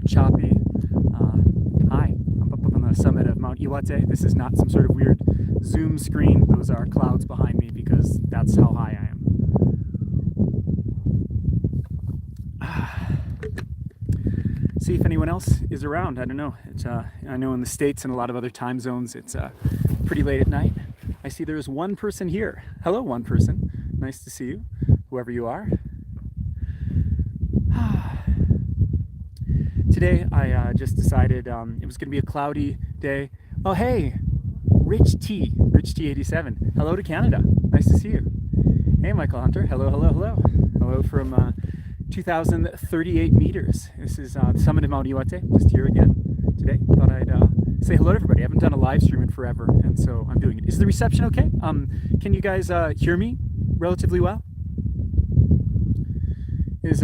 choppy. Hi, I'm up on the summit of Mount Iwate. This is not some sort of weird zoom screen. Those are clouds behind me because that's how high I am. See if anyone else is around. I don't know. I know in the States and a lot of other time zones, it's pretty late at night. I see there's one person here. Hello, one person. Nice to see you, whoever you are. Today I just decided it was going to be a cloudy day. Oh hey, Rich T87. Hello to Canada. Nice to see you. Hey Michael Hunter. Hello, hello, hello. Hello from 2,038 meters. This is the summit of Mount Iwate. Just here again today. Thought I'd say hello to everybody. I haven't done a live stream in forever, and so I'm doing it. Is the reception okay? Can you guys hear me relatively well? Is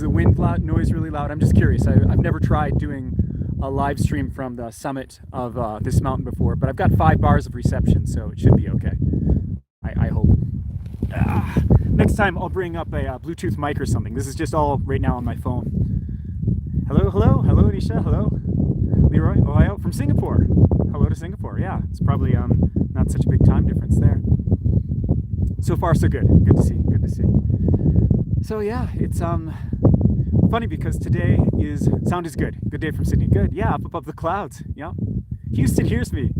the wind loud, noise really loud? I'm just curious. I've never tried doing a live stream from the summit of this mountain before, but I've got 5 bars of reception, so it should be okay. I hope. Next time I'll bring up a Bluetooth mic or something. This is just all right now on my phone. Hello, hello, hello, Anisha, hello. Leroy, Ohio, from Singapore. Hello to Singapore. Yeah, it's probably not such a big time difference there. So far, so good. Good to see. Good to see. So yeah, it's funny because today sound is good. Good day from Sydney. Good. Yeah, up above the clouds. Yeah. Houston hears me.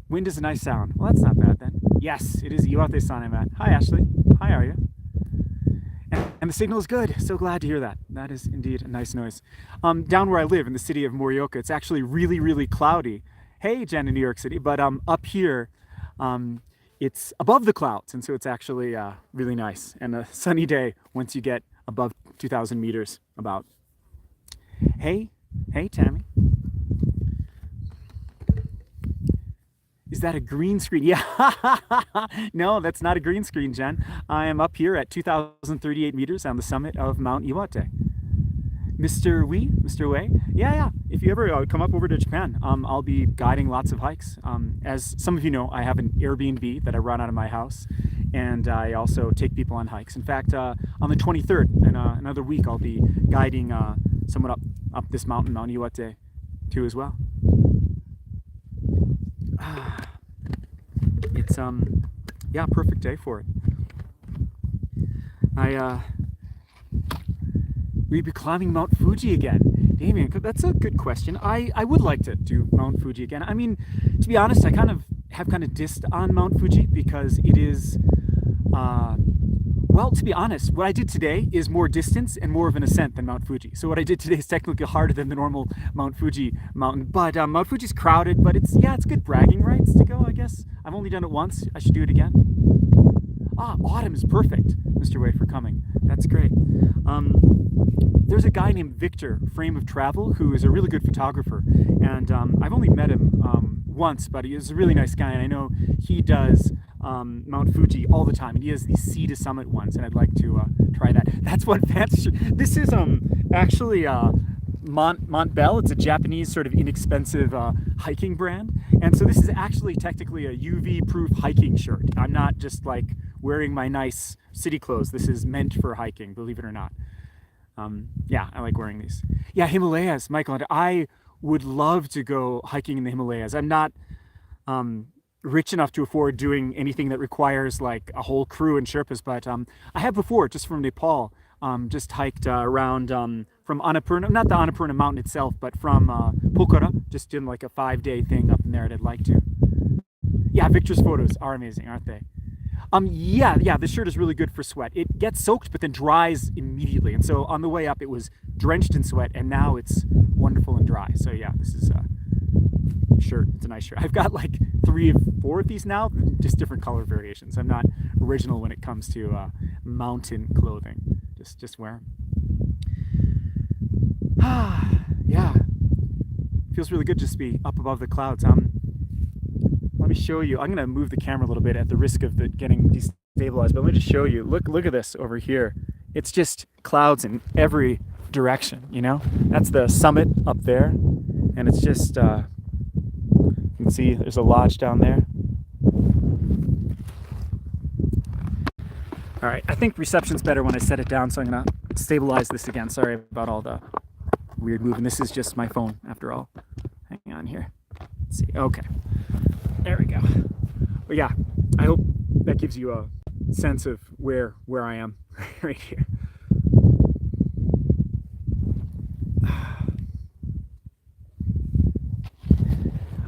Wind is a nice sound. Well, that's not bad then. Yes, it is Iwate-san I'm at. Hi, Ashley. Hi, how are you? And the signal is good. So glad to hear that. That is indeed a nice noise. Down where I live in the city of Morioka, it's actually really, really cloudy. Hey, Jen in New York City. But up here, it's above the clouds, and so it's actually really nice and a sunny day once you get above 2,000 meters about. Hey, Tammy. Is that a green screen? Yeah, no, that's not a green screen, Jen. I am up here at 2,038 meters on the summit of Mount Iwate. Mr. Wei? Yeah. If you ever come up over to Japan, I'll be guiding lots of hikes. As some of you know, I have an Airbnb that I run out of my house, and I also take people on hikes. In fact, on the 23rd, in another week, I'll be guiding someone up this mountain, Mount Iwate, too, as well. It's yeah, perfect day for it. We'd be climbing Mount Fuji again. Damien, that's a good question. I would like to do Mount Fuji again. I mean, to be honest, I have dissed on Mount Fuji because it is, well, to be honest, what I did today is more distance and more of an ascent than Mount Fuji. So what I did today is technically harder than the normal Mount Fuji mountain. But Mount Fuji's crowded, but it's good bragging rights to go, I guess. I've only done it once. I should do it again. Autumn is perfect, Mr. Wei, for coming. That's great. There's a guy named Victor, Frame of Travel, who is a really good photographer. And I've only met him once, but he is a really nice guy. And I know he does Mount Fuji all the time. And he has these sea to summit ones, and I'd like to try that. That's one fancy. This is actually Mont Bell. It's a Japanese sort of inexpensive hiking brand. And so this is actually technically a UV-proof hiking shirt. I'm not just like wearing my nice city clothes. This is meant for hiking, believe it or not. Yeah, I like wearing these. Yeah, Himalayas, Michael. I would love to go hiking in the Himalayas. I'm not rich enough to afford doing anything that requires like a whole crew and Sherpas, but I have before, just from Nepal, just hiked around from Annapurna, not the Annapurna mountain itself, but from Pokhara, just doing like a 5-day thing up in there, and I'd like to. Yeah, Victor's photos are amazing, aren't they? Yeah, this shirt is really good for sweat. It gets soaked, but then dries immediately. And so on the way up, it was drenched in sweat, and now it's wonderful and dry. So yeah, this is a shirt. It's a nice shirt. I've got like 3 or 4 of these now, just different color variations. I'm not original when it comes to mountain clothing. Just wear them. Yeah, feels really good just to be up above the clouds. Let me show you. I'm going to move the camera a little bit at the risk of getting destabilized, but let me just show you. Look at this over here. It's just clouds in every direction, you know? That's the summit up there, and it's just, you can see there's a lodge down there. All right, I think reception's better when I set it down, so I'm going to stabilize this again. Sorry about all the weird move, and this is just my phone after all. Hang on here. Let's see. Okay, there we go. But yeah, I hope that gives you a sense of where I am right here.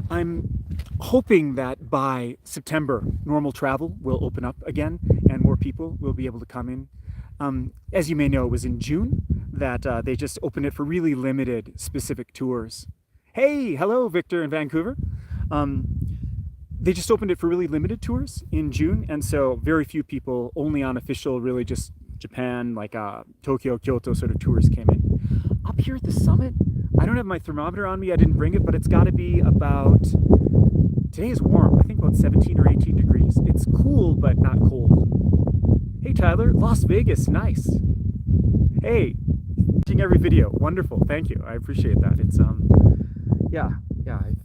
I'm hoping that by September, normal travel will open up again and more people will be able to come in. As you may know, it was in June that they just opened it for really limited specific tours. Hey, hello, Victor in Vancouver. They just opened it for really limited tours in June, and so very few people, only on official, really just Japan, like Tokyo, Kyoto sort of tours came in. Up here at the summit, I don't have my thermometer on me, I didn't bring it, but it's got to be about, today is warm, I think about 17 or 18 degrees. It's cool, but not cold. Hey Tyler, Las Vegas, nice. Hey, watching every video, wonderful, thank you, I appreciate that. It's, yeah,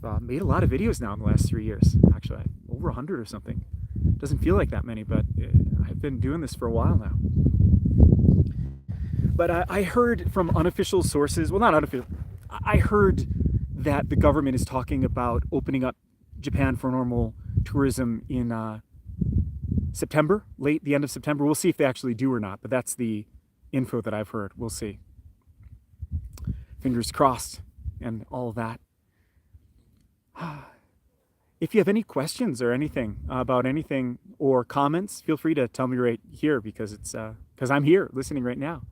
I've made a lot of videos now in the last 3 years, actually, over 100 or something. Doesn't feel like that many, but I've been doing this for a while now. But I heard from unofficial sources, well, not unofficial, I heard that the government is talking about opening up Japan for normal tourism in September, the end of September. We'll see if they actually do or not, but that's the info that I've heard. We'll see. Fingers crossed and all that. If you have any questions or anything about anything or comments, feel free to tell me right here because it's because I'm here listening right now.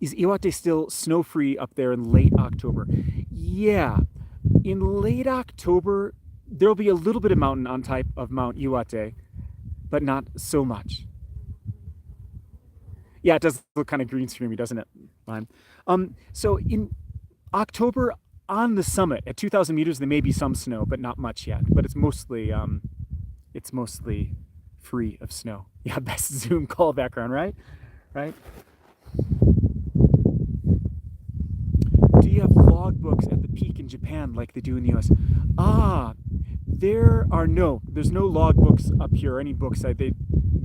Is Iwate still snow-free up there in late October? Yeah, in late October, there'll be a little bit of mountain on type of Mount Iwate, but not so much. Yeah, it does look kind of green screeny, doesn't it? So in October on the summit at 2,000 meters, there may be some snow, but not much yet. But it's mostly free of snow. Yeah, best Zoom call background, right? Right. Do you have logbooks at the peak in Japan like they do in the US? There's no logbooks up here, or any books that they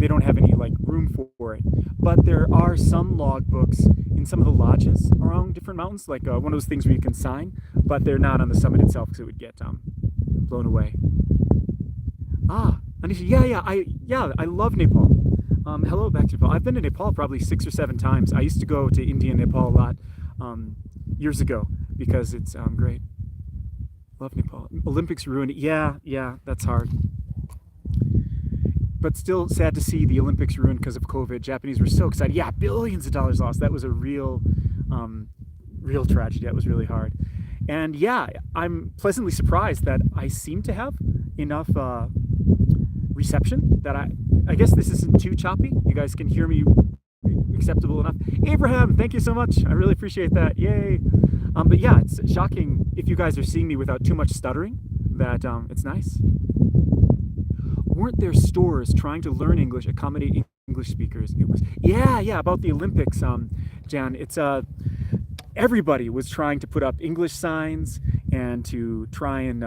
don't have any like room for it. But there are some logbooks in some of the lodges around different mountains, like one of those things where you can sign, but they're not on the summit itself because it would get blown away. Anisha, I love Nepal. Hello back to Nepal. I've been to Nepal probably 6 or 7 times. I used to go to India and Nepal a lot years ago because it's great. Love Nepal. Olympics ruined it. Yeah, that's hard. But still sad to see the Olympics ruined because of COVID. Japanese were so excited. Yeah, billions of dollars lost. That was a real tragedy. That was really hard. And yeah, I'm pleasantly surprised that I seem to have enough reception that I guess this isn't too choppy. You guys can hear me acceptable enough. Abraham, thank you so much. I really appreciate that. Yay. But yeah, it's shocking if you guys are seeing me without too much stuttering that it's nice. Weren't there stores trying to learn English, accommodate English speakers? It was, yeah, about the Olympics, Jan. It's everybody was trying to put up English signs and to try and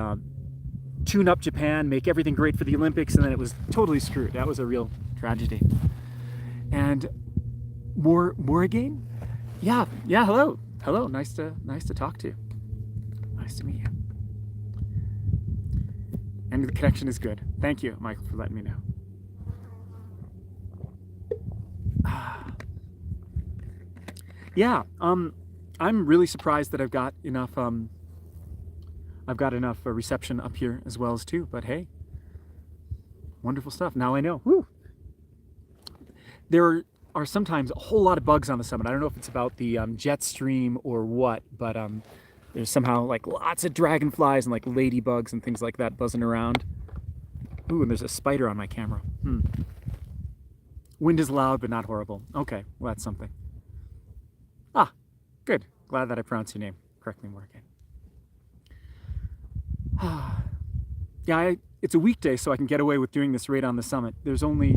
tune up Japan, make everything great for the Olympics, and then it was totally screwed. That was a real tragedy. And more again? Yeah, hello. Nice to talk to you. Nice to meet you. And the connection is good. Thank you, Michael, for letting me know. Yeah, I'm really surprised that I've got enough reception up here as well as too, but hey, wonderful stuff. Now I know. Woo! There are sometimes a whole lot of bugs on the summit. I don't know if it's about the jet stream or what, but there's somehow like lots of dragonflies and like ladybugs and things like that buzzing around. Ooh, and there's a spider on my camera. Wind is loud, but not horrible. Okay, well, that's something. Good. Glad that I pronounced your name correctly more again. Yeah, it's a weekday, so I can get away with doing this right on the summit. There's only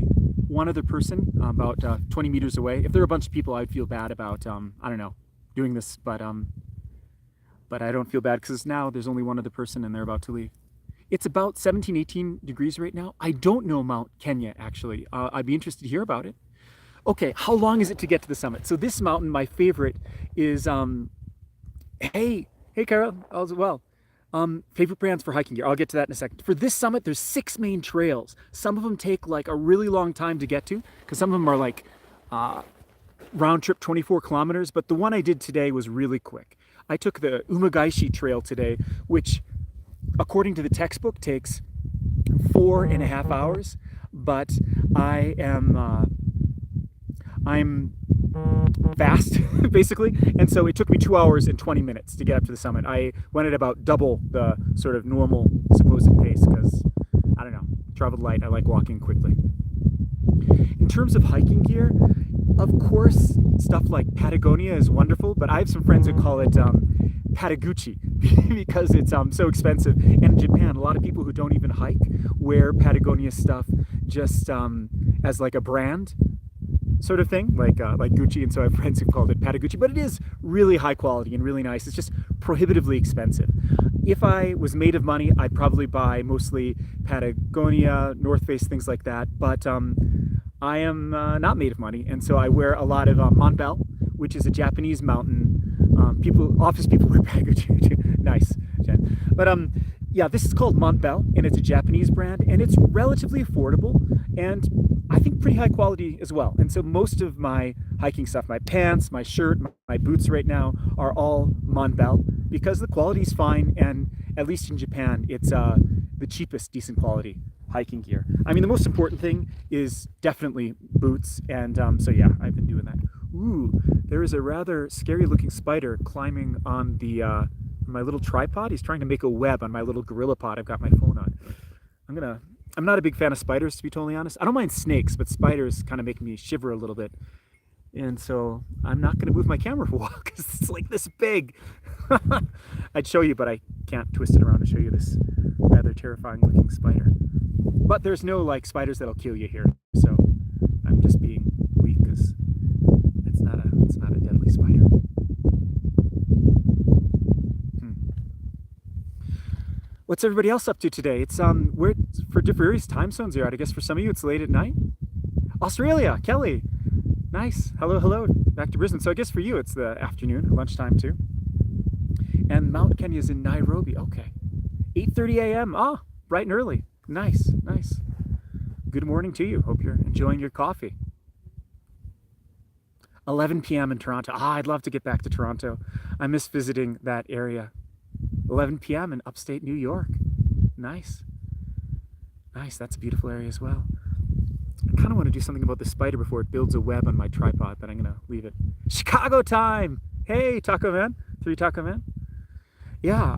one other person about 20 meters away. If there were a bunch of people, I'd feel bad about, I don't know, doing this, but I don't feel bad because now there's only one other person and they're about to leave. It's about 17, 18 degrees right now. I don't know Mount Kenya, actually. I'd be interested to hear about it. Okay, how long is it to get to the summit? So this mountain, my favorite, is Hey, Carol, all's well. Favorite brands for hiking gear. I'll get to that in a second. For this summit, there's 6 main trails. Some of them take like a really long time to get to, because some of them are like uh, round trip 24 kilometers. But the one I did today was really quick. I took the Umagaishi Trail today, which, according to the textbook, takes 4.5 hours. But I'm fast, basically, and so it took me 2 hours and 20 minutes to get up to the summit. I went at about double the sort of normal supposed pace because, I don't know, traveled light. I like walking quickly. In terms of hiking gear, of course, stuff like Patagonia is wonderful, but I have some friends who call it Patagucci because it's so expensive. And in Japan, a lot of people who don't even hike wear Patagonia stuff just as like a brand sort of thing, like Gucci, and so I have friends who called it Patagucci, but it is really high quality and really nice. It's just prohibitively expensive. If I was made of money, I'd probably buy mostly Patagonia, North Face, things like that, but I am not made of money, and so I wear a lot of Montbell, which is a Japanese mountain. Office people wear Patagucci too. Nice, Jen. But yeah, this is called Montbell, and it's a Japanese brand, and it's relatively affordable, and I think pretty high quality as well. And so most of my hiking stuff, my pants, my shirt, my boots right now are all Montbell because the quality is fine, and at least in Japan, it's the cheapest decent quality hiking gear. I mean, the most important thing is definitely boots, and so yeah, I've been doing that. Ooh, there is a rather scary looking spider climbing on the my little tripod. He's trying to make a web on my little gorilla pod I've got my phone on. I'm not a big fan of spiders, to be totally honest. I don't mind snakes, but spiders kind of make me shiver a little bit. And so I'm not going to move my camera for a while because it's like this big. I'd show you, but I can't twist it around to show you this rather terrifying looking spider. But there's no like spiders that'll kill you here. So I'm just being weak because it's not a deadly spider. What's everybody else up to today? It's we're for various time zones here. I guess for some of you it's late at night. Australia, Kelly. Nice. Hello. Back to Brisbane. So I guess for you it's the afternoon, lunchtime too. And Mount Kenya's in Nairobi. Okay. 8:30 a.m. Ah, bright and early. Nice. Good morning to you. Hope you're enjoying your coffee. 11 p.m. in Toronto. I'd love to get back to Toronto. I miss visiting that area. 11 p.m. in upstate New York. Nice. That's a beautiful area as well. I kind of want to do something about the spider before it builds a web on my tripod, but I'm going to leave it. Chicago time! Hey, Taco Man. 3 Taco Man. Yeah,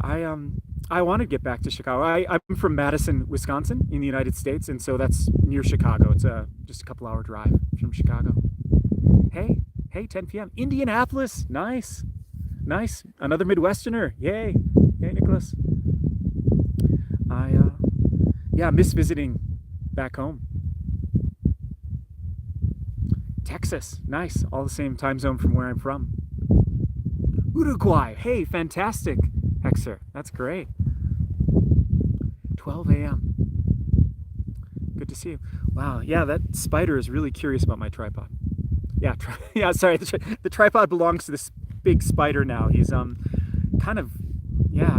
I want to get back to Chicago. I'm from Madison, Wisconsin in the United States, and so that's near Chicago. It's just a couple hour drive from Chicago. Hey, 10 p.m. Indianapolis. Nice. Another Midwesterner. Yay, Nicholas. I miss visiting back home. Texas. Nice. All the same time zone from where I'm from. Uruguay. Hey, fantastic, Hexer. That's great. 12 a.m. Good to see you. Wow. Yeah, that spider is really curious about my tripod. Yeah, sorry. The tripod belongs to this big spider now. He's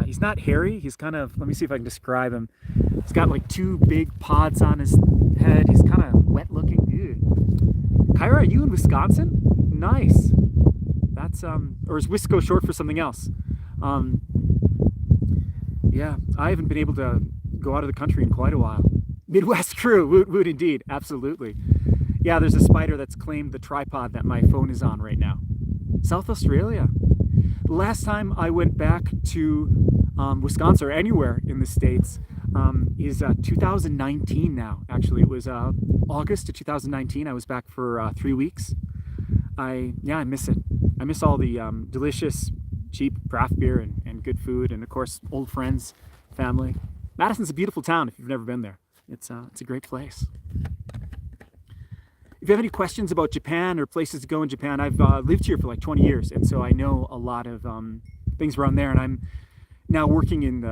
he's not hairy. He's kind of, let me see if I can describe him. He's got like 2 big pods on his head. He's kind of wet looking. Ew. Kyra, are you in Wisconsin? Nice. That's or is Wisco short for something else? Yeah, I haven't been able to go out of the country in quite a while. Midwest crew, woot indeed, absolutely. Yeah, there's a spider that's claimed the tripod that my phone is on right now. South Australia. The last time I went back to Wisconsin or anywhere in the States is 2019 now. Actually, it was August of 2019. I was back for 3 weeks. I miss it. I miss all the delicious, cheap craft beer and good food, and of course, old friends, family. Madison's a beautiful town if you've never been there. It's a great place. If you have any questions about Japan or places to go in Japan, I've lived here for like 20 years, and so I know a lot of things around there, and I'm now working in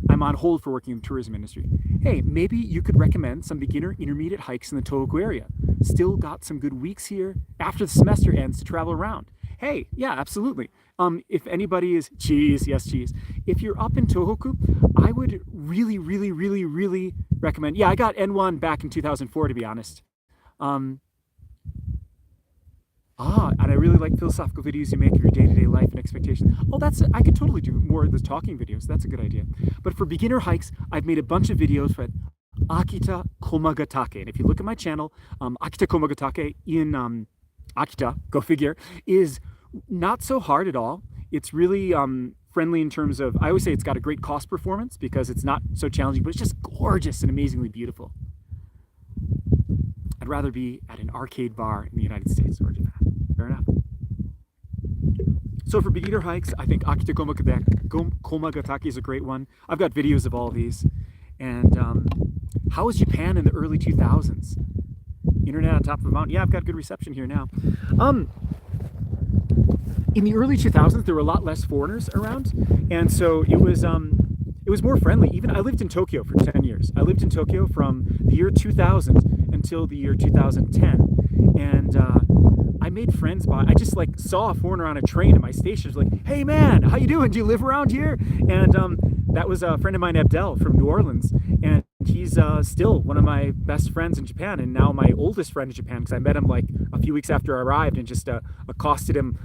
I'm on hold for working in the tourism industry. Hey, maybe you could recommend some beginner intermediate hikes in the Tohoku area. Still got some good weeks here after the semester ends to travel around. Hey, yeah, absolutely. If anybody is cheese, yes, cheese. If you're up in Tohoku, I would really, really, really, really recommend. Yeah, I got N1 back in 2004, to be honest. Um, and I really like philosophical videos you make of your day-to-day life and expectations. Oh, I could totally do more of those talking videos. That's a good idea. But for beginner hikes, I've made a bunch of videos for Akita Komagatake. And if you look at my channel, Akita Komagatake in Akita, go figure, is not so hard at all. It's really friendly in terms of, I always say it's got a great cost performance because it's not so challenging, but it's just gorgeous and amazingly beautiful. I'd rather be at an arcade bar in the United States or Japan. Fair enough. So for beginner hikes, I think Akita Komagatake is a great one. I've got videos of all these. And how was Japan in the early 2000s? Internet on top of a mountain. Yeah, I've got good reception here now. In the early 2000s, there were a lot less foreigners around, and so it was more friendly. Even I lived in Tokyo for 10 years. I lived in Tokyo from the year 2000 until the year 2010, and I made friends I just like saw a foreigner on a train at my station. I was like, "Hey man, how you doing? Do you live around here?" And that was a friend of mine, Abdel, from New Orleans, and he's still one of my best friends in Japan, and now my oldest friend in Japan, because I met him like a few weeks after I arrived and just accosted him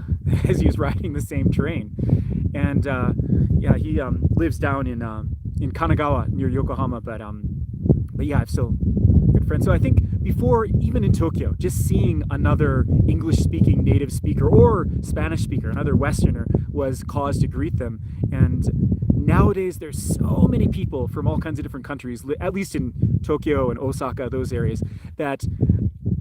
as he was riding the same train. And yeah, he lives down in Kanagawa near Yokohama, but yeah, I've still good friends. So I think before, even in Tokyo, just seeing another English-speaking native speaker or Spanish speaker, another Westerner, was cause to greet them. And nowadays, there's so many people from all kinds of different countries, at least in Tokyo and Osaka, those areas, that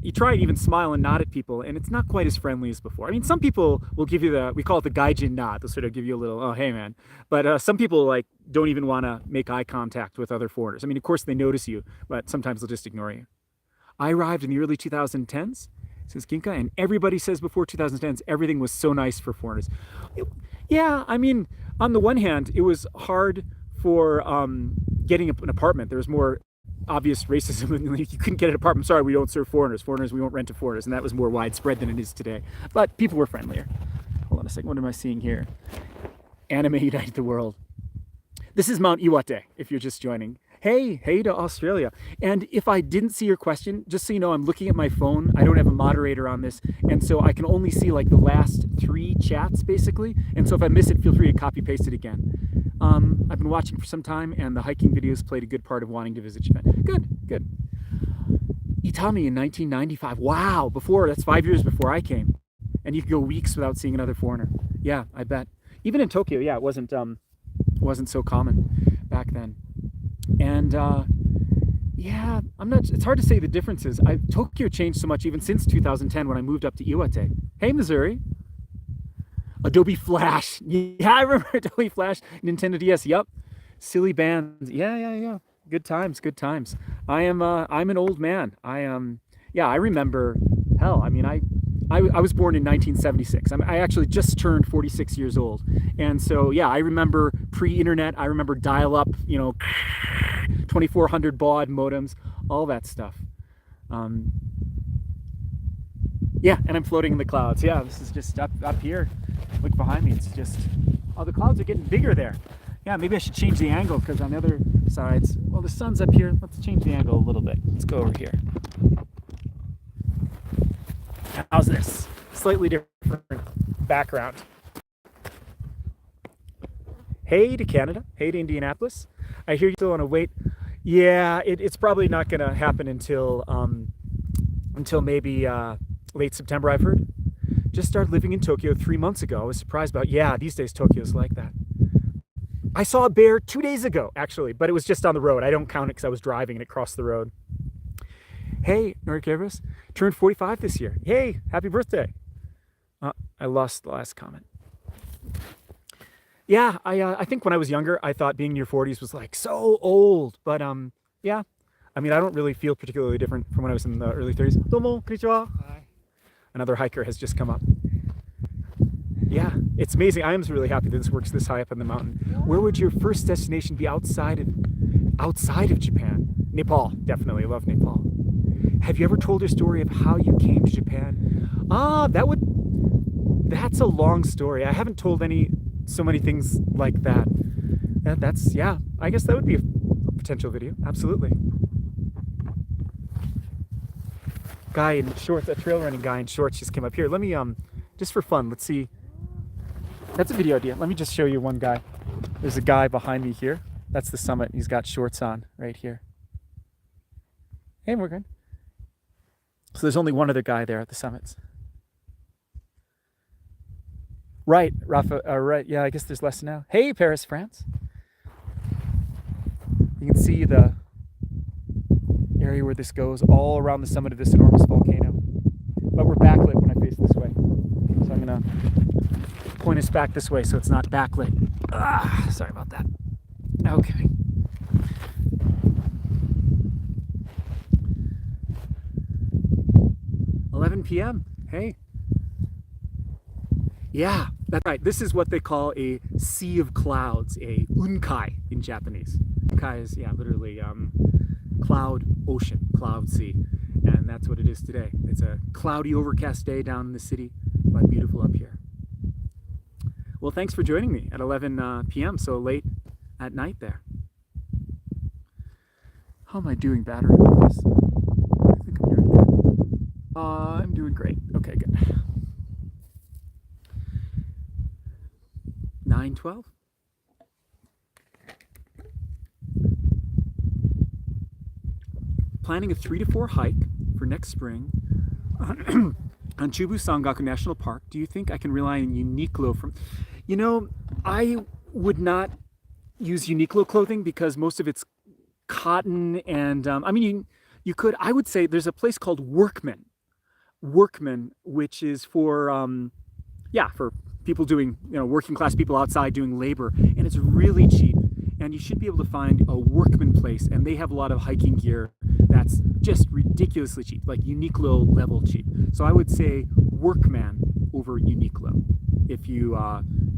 you try and even smile and nod at people, and it's not quite as friendly as before. I mean, some people will give you we call it the gaijin nod. They'll sort of give you a little, oh, hey, man. But some people like don't even want to make eye contact with other foreigners. I mean, of course, they notice you, but sometimes they'll just ignore you. I arrived in the early 2010s, says Kinka, and everybody says before 2010s, everything was so nice for foreigners. Yeah, I mean, on the one hand, it was hard for getting an apartment. There was more obvious racism. You couldn't get an apartment. Sorry, we don't serve foreigners. We won't rent to foreigners. And that was more widespread than it is today. But people were friendlier. Hold on a second. What am I seeing here? Anime united the world. This is Mount Iwate, if you're just joining. Hey to Australia. And if I didn't see your question, just so you know, I'm looking at my phone. I don't have a moderator on this. And so I can only see like the last 3 chats, basically. And so if I miss it, feel free to copy paste it again. I've been watching for some time, and the hiking videos played a good part of wanting to visit Japan. Good. Itami in 1995. Wow, that's 5 years before I came. And you could go weeks without seeing another foreigner. Yeah, I bet. Even in Tokyo, yeah, it wasn't so common back then. And yeah, it's hard to say the differences. Tokyo changed so much even since 2010 when I moved up to Iwate. Hey, Missouri. Adobe Flash. Yeah, I remember Adobe Flash. Nintendo DS. Yup. Silly bands. Yeah. Good times. I'm an old man. Yeah, I remember. Hell, I mean, I was born in 1976. I actually just turned 46 years old. And so, yeah, I remember pre-internet. I remember dial-up, 2400 baud modems, all that stuff. Yeah, and I'm floating in the clouds. Yeah, this is just up here. Look behind me. It's just, the clouds are getting bigger there. Yeah, maybe I should change the angle because on the other sides, well, the sun's up here. Let's change the angle a little bit. Let's go over here. How's this? Slightly different background. Hey to Canada. Hey to Indianapolis. I hear you still want to wait. Yeah, it's probably not going to happen until maybe late September, I've heard. Just started living in Tokyo 3 months ago. I was surprised about, yeah, these days Tokyo's like that. I saw a bear 2 days ago, actually, but it was just on the road. I don't count it because I was driving and it crossed the road. Hey, Norikevas, turned 45 this year. Hey, happy birthday. I lost the last comment. Yeah, I think when I was younger, I thought being in your 40s was like so old. But yeah, I mean, I don't really feel particularly different from when I was in the early 30s. Domo, konnichiwa. Hi. Another hiker has just come up. Yeah, it's amazing. I am really happy that this works this high up in the mountain. Where would your first destination be outside of Japan? Nepal, definitely. I love Nepal. Have you ever told your story of how you came to Japan? That That's a long story. I haven't told so many things like that. That's, yeah, I guess that would be a potential video. Absolutely. Guy in shorts, a trail running guy in shorts just came up here. Let me, just for fun, let's see. That's a video idea. Let me just show you one guy. There's a guy behind me here. That's the summit. He's got shorts on right here. Hey, we're good. So there's only one other guy there at the summits. Right, Rafa, right, yeah, I guess there's less now. Hey, Paris, France. You can see the area where this goes all around the summit of this enormous volcano. But we're backlit when I face this way. So I'm gonna point us back this way so it's not backlit. Sorry about that. Okay. p.m. Hey. Yeah, that's right. This is what they call a sea of clouds, a unkai in Japanese. Unkai is, yeah, literally cloud ocean, cloud sea. And that's what it is today. It's a cloudy, overcast day down in the city, but beautiful up here. Well, thanks for joining me at 11 p.m., so late at night there. How am I doing battery-wise? I think I'm doing good. I'm doing great. Okay, good. 9:12. Planning a 3 to 4 hike for next spring on Chubu Sangaku National Park. Do you think I can rely on Uniqlo from... You know, I would not use Uniqlo clothing because most of it's cotton and... I mean, you could... I would say there's a place called Workman, which is for... yeah, for people doing, you know, working class people outside doing labor, and it's really cheap. And you should be able to find a Workman place, and they have a lot of hiking gear that's just ridiculously cheap, like Uniqlo level cheap. So I would say Workman over Uniqlo if you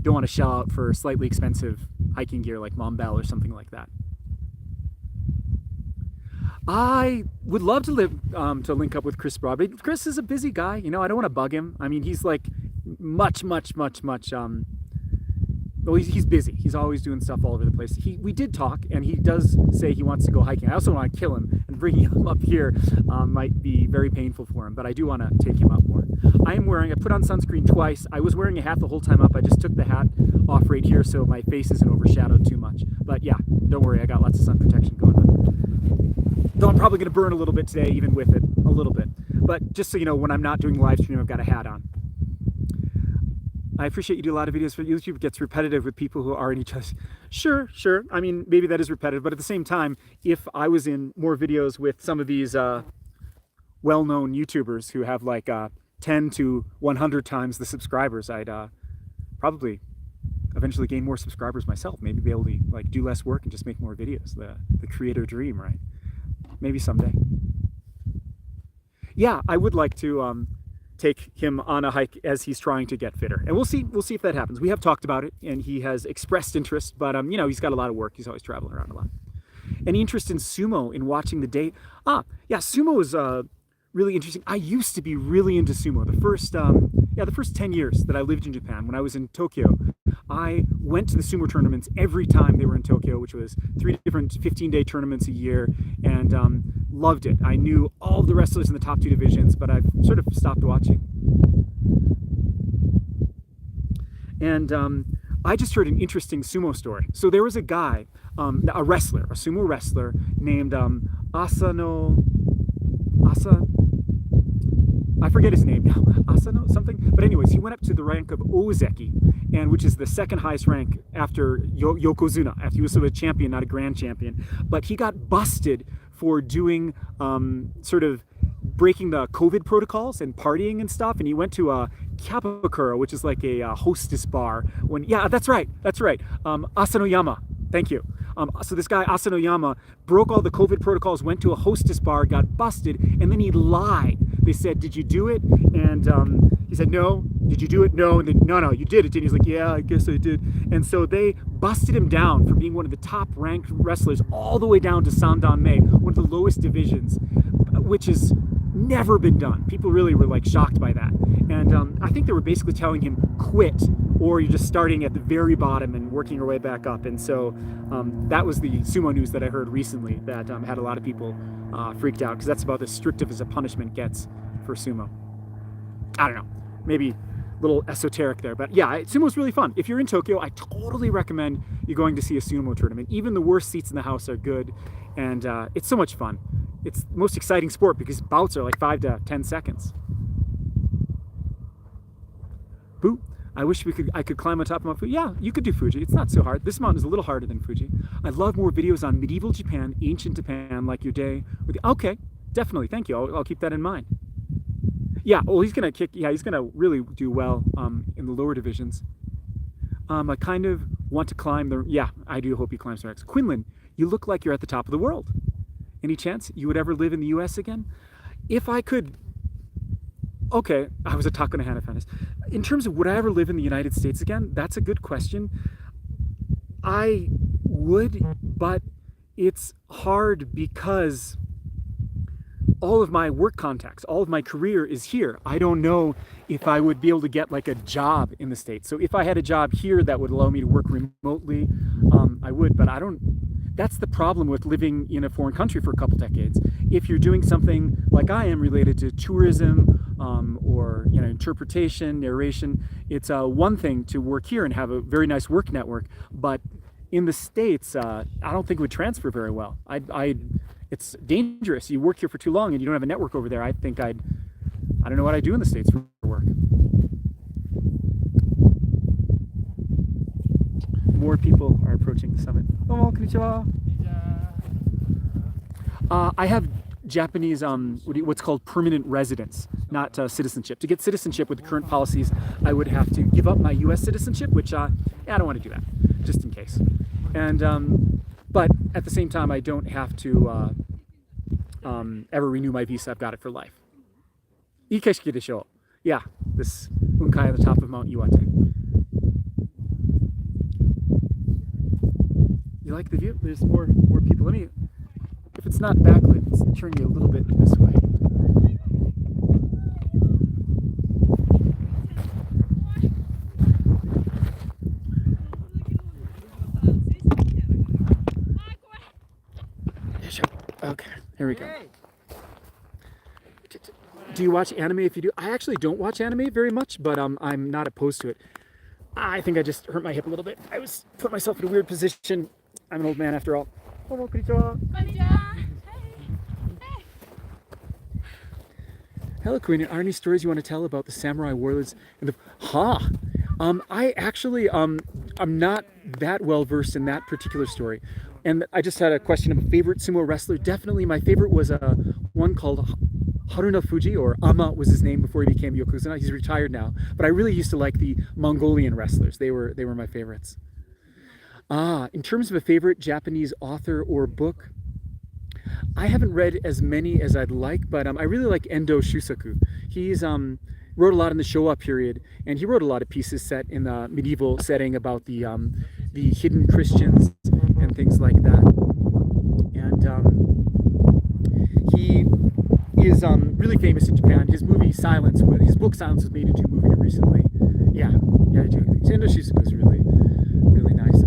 don't want to shell out for slightly expensive hiking gear like Mombel or something like that. I would love to link up with Chris Broad, but Chris is a busy guy. You know, I don't want to bug him. I mean, he's like much well, he's busy. He's always doing stuff all over the place. We did talk, and he does say he wants to go hiking. I also want to kill him, and bringing him up here might be very painful for him, but I do want to take him up more. I put on sunscreen twice. I was wearing a hat the whole time up. I just took the hat off right here so my face isn't overshadowed too much. But yeah, don't worry, I got lots of sun protection going on. Though I'm probably going to burn a little bit today, even with it, a little bit. But just so you know, when I'm not doing live stream, I've got a hat on. I appreciate you do a lot of videos for YouTube. It gets repetitive with people who are in each other. Sure. I mean, maybe that is repetitive, but at the same time, if I was in more videos with some of these well-known YouTubers who have like 10 to 100 times the subscribers, I'd probably eventually gain more subscribers myself. Maybe be able to like do less work and just make more videos. The creator dream, right? Maybe someday. Yeah, I would like to take him on a hike as he's trying to get fitter, and we'll see if that happens. We have talked about it, and he has expressed interest, but you know, he's got a lot of work. He's always traveling around a lot. Any interest in sumo, in watching the date? Yeah, sumo is really interesting. I used to be really into sumo. The first 10 years that I lived in Japan, when I was in Tokyo, I went to the sumo tournaments every time they were in Tokyo, which was 3 different 15-day tournaments a year, and loved it. I knew all the wrestlers in the top 2 divisions, but I've sort of stopped watching. And I just heard an interesting sumo story. So there was a guy, a sumo wrestler named I forget his name now, Asano something. But anyways, he went up to the rank of Ozeki, and which is the second highest rank after Yokozuna. After he was sort of a champion, not a grand champion. But he got busted for doing sort of breaking the COVID protocols and partying and stuff. And he went to a Kyabakura, which is like a hostess bar. That's right. Asanoyama. Thank you. So this guy, Asanoyama, broke all the COVID protocols, went to a hostess bar, got busted, and then he lied. They said, "Did you do it?" And he said, "No." "Did you do it?" "No." And then, "No, you did it, didn't you?" He's like, "Yeah, I guess I did." And so they busted him down for being one of the top ranked wrestlers all the way down to Sandan Mei, one of the lowest divisions, which is never been done. People really were like shocked by that. And I think they were basically telling him, quit, or you're just starting at the very bottom and working your way back up. And so that was the sumo news that I heard recently that had a lot of people freaked out, because that's about as strict as a punishment gets for sumo. I don't know, maybe a little esoteric there, but yeah, sumo's really fun. If you're in Tokyo, I totally recommend you going to see a sumo tournament. Even the worst seats in the house are good, and it's so much fun. It's the most exciting sport because bouts are like 5 to 10 seconds. Boo. I wish I could climb on top of Mount Fuji. Yeah, you could do Fuji. It's not so hard. This mountain is a little harder than Fuji. I'd love more videos on medieval Japan, ancient Japan, like your day. Okay, definitely. Thank you. I'll keep that in mind. Yeah, well, he's gonna kick. Yeah, he's gonna really do well in the lower divisions. I kind of want to climb the. Yeah, I do hope he climbs the next. Quinlan, you look like you're at the top of the world. Any chance you would ever live in the U.S. again? If I could. Okay, I was a Takano Hana fan. In terms of would I ever live in the United States again? That's a good question. I would, but it's hard because all of my work contacts, all of my career is here. I don't know if I would be able to get like a job in the States. So if I had a job here that would allow me to work remotely, I would, but I don't. That's the problem with living in a foreign country for a couple decades. If you're doing something like I am related to tourism or interpretation, narration, it's one thing to work here and have a very nice work network. But in the States, I don't think it would transfer very well. It's dangerous. You work here for too long and you don't have a network over there. I think I don't know what I do in the States for work. More people are approaching the summit. Oh, konnichiwa. I have Japanese, what's called permanent residence, not citizenship. To get citizenship with the current policies, I would have to give up my U.S. citizenship, which I don't want to do that, just in case. And but at the same time, I don't have to ever renew my visa. I've got it for life. Ii keshiki desho. Yeah, this unkai at the top of Mount Iwate. You like the view? There's more people. Let me, if it's not backlit, let's turn you a little bit this way. Okay, here we go. Do you watch anime? If you do, I actually don't watch anime very much, but I'm not opposed to it. I think I just hurt my hip a little bit. I put myself in a weird position. I'm an old man after all. Hello, konnichiwa. Hello, Queen. Are there any stories you want to tell about the samurai warlords and the I actually I'm not that well versed in that particular story. And I just had a question of a favorite sumo wrestler. Definitely my favorite was one called Haruna Fuji, or Ama was his name before he became Yokozuna. He's retired now. But I really used to like the Mongolian wrestlers. They were my favorites. In terms of a favorite Japanese author or book, I haven't read as many as I'd like, but I really like Endo Shusaku. He's wrote a lot in the Showa period, and he wrote a lot of pieces set in the medieval setting about the hidden Christians and things like that. And he is really famous in Japan. His movie Silence, his book Silence was made into a movie recently. Yeah, I do. Endo Shusaku is really nice.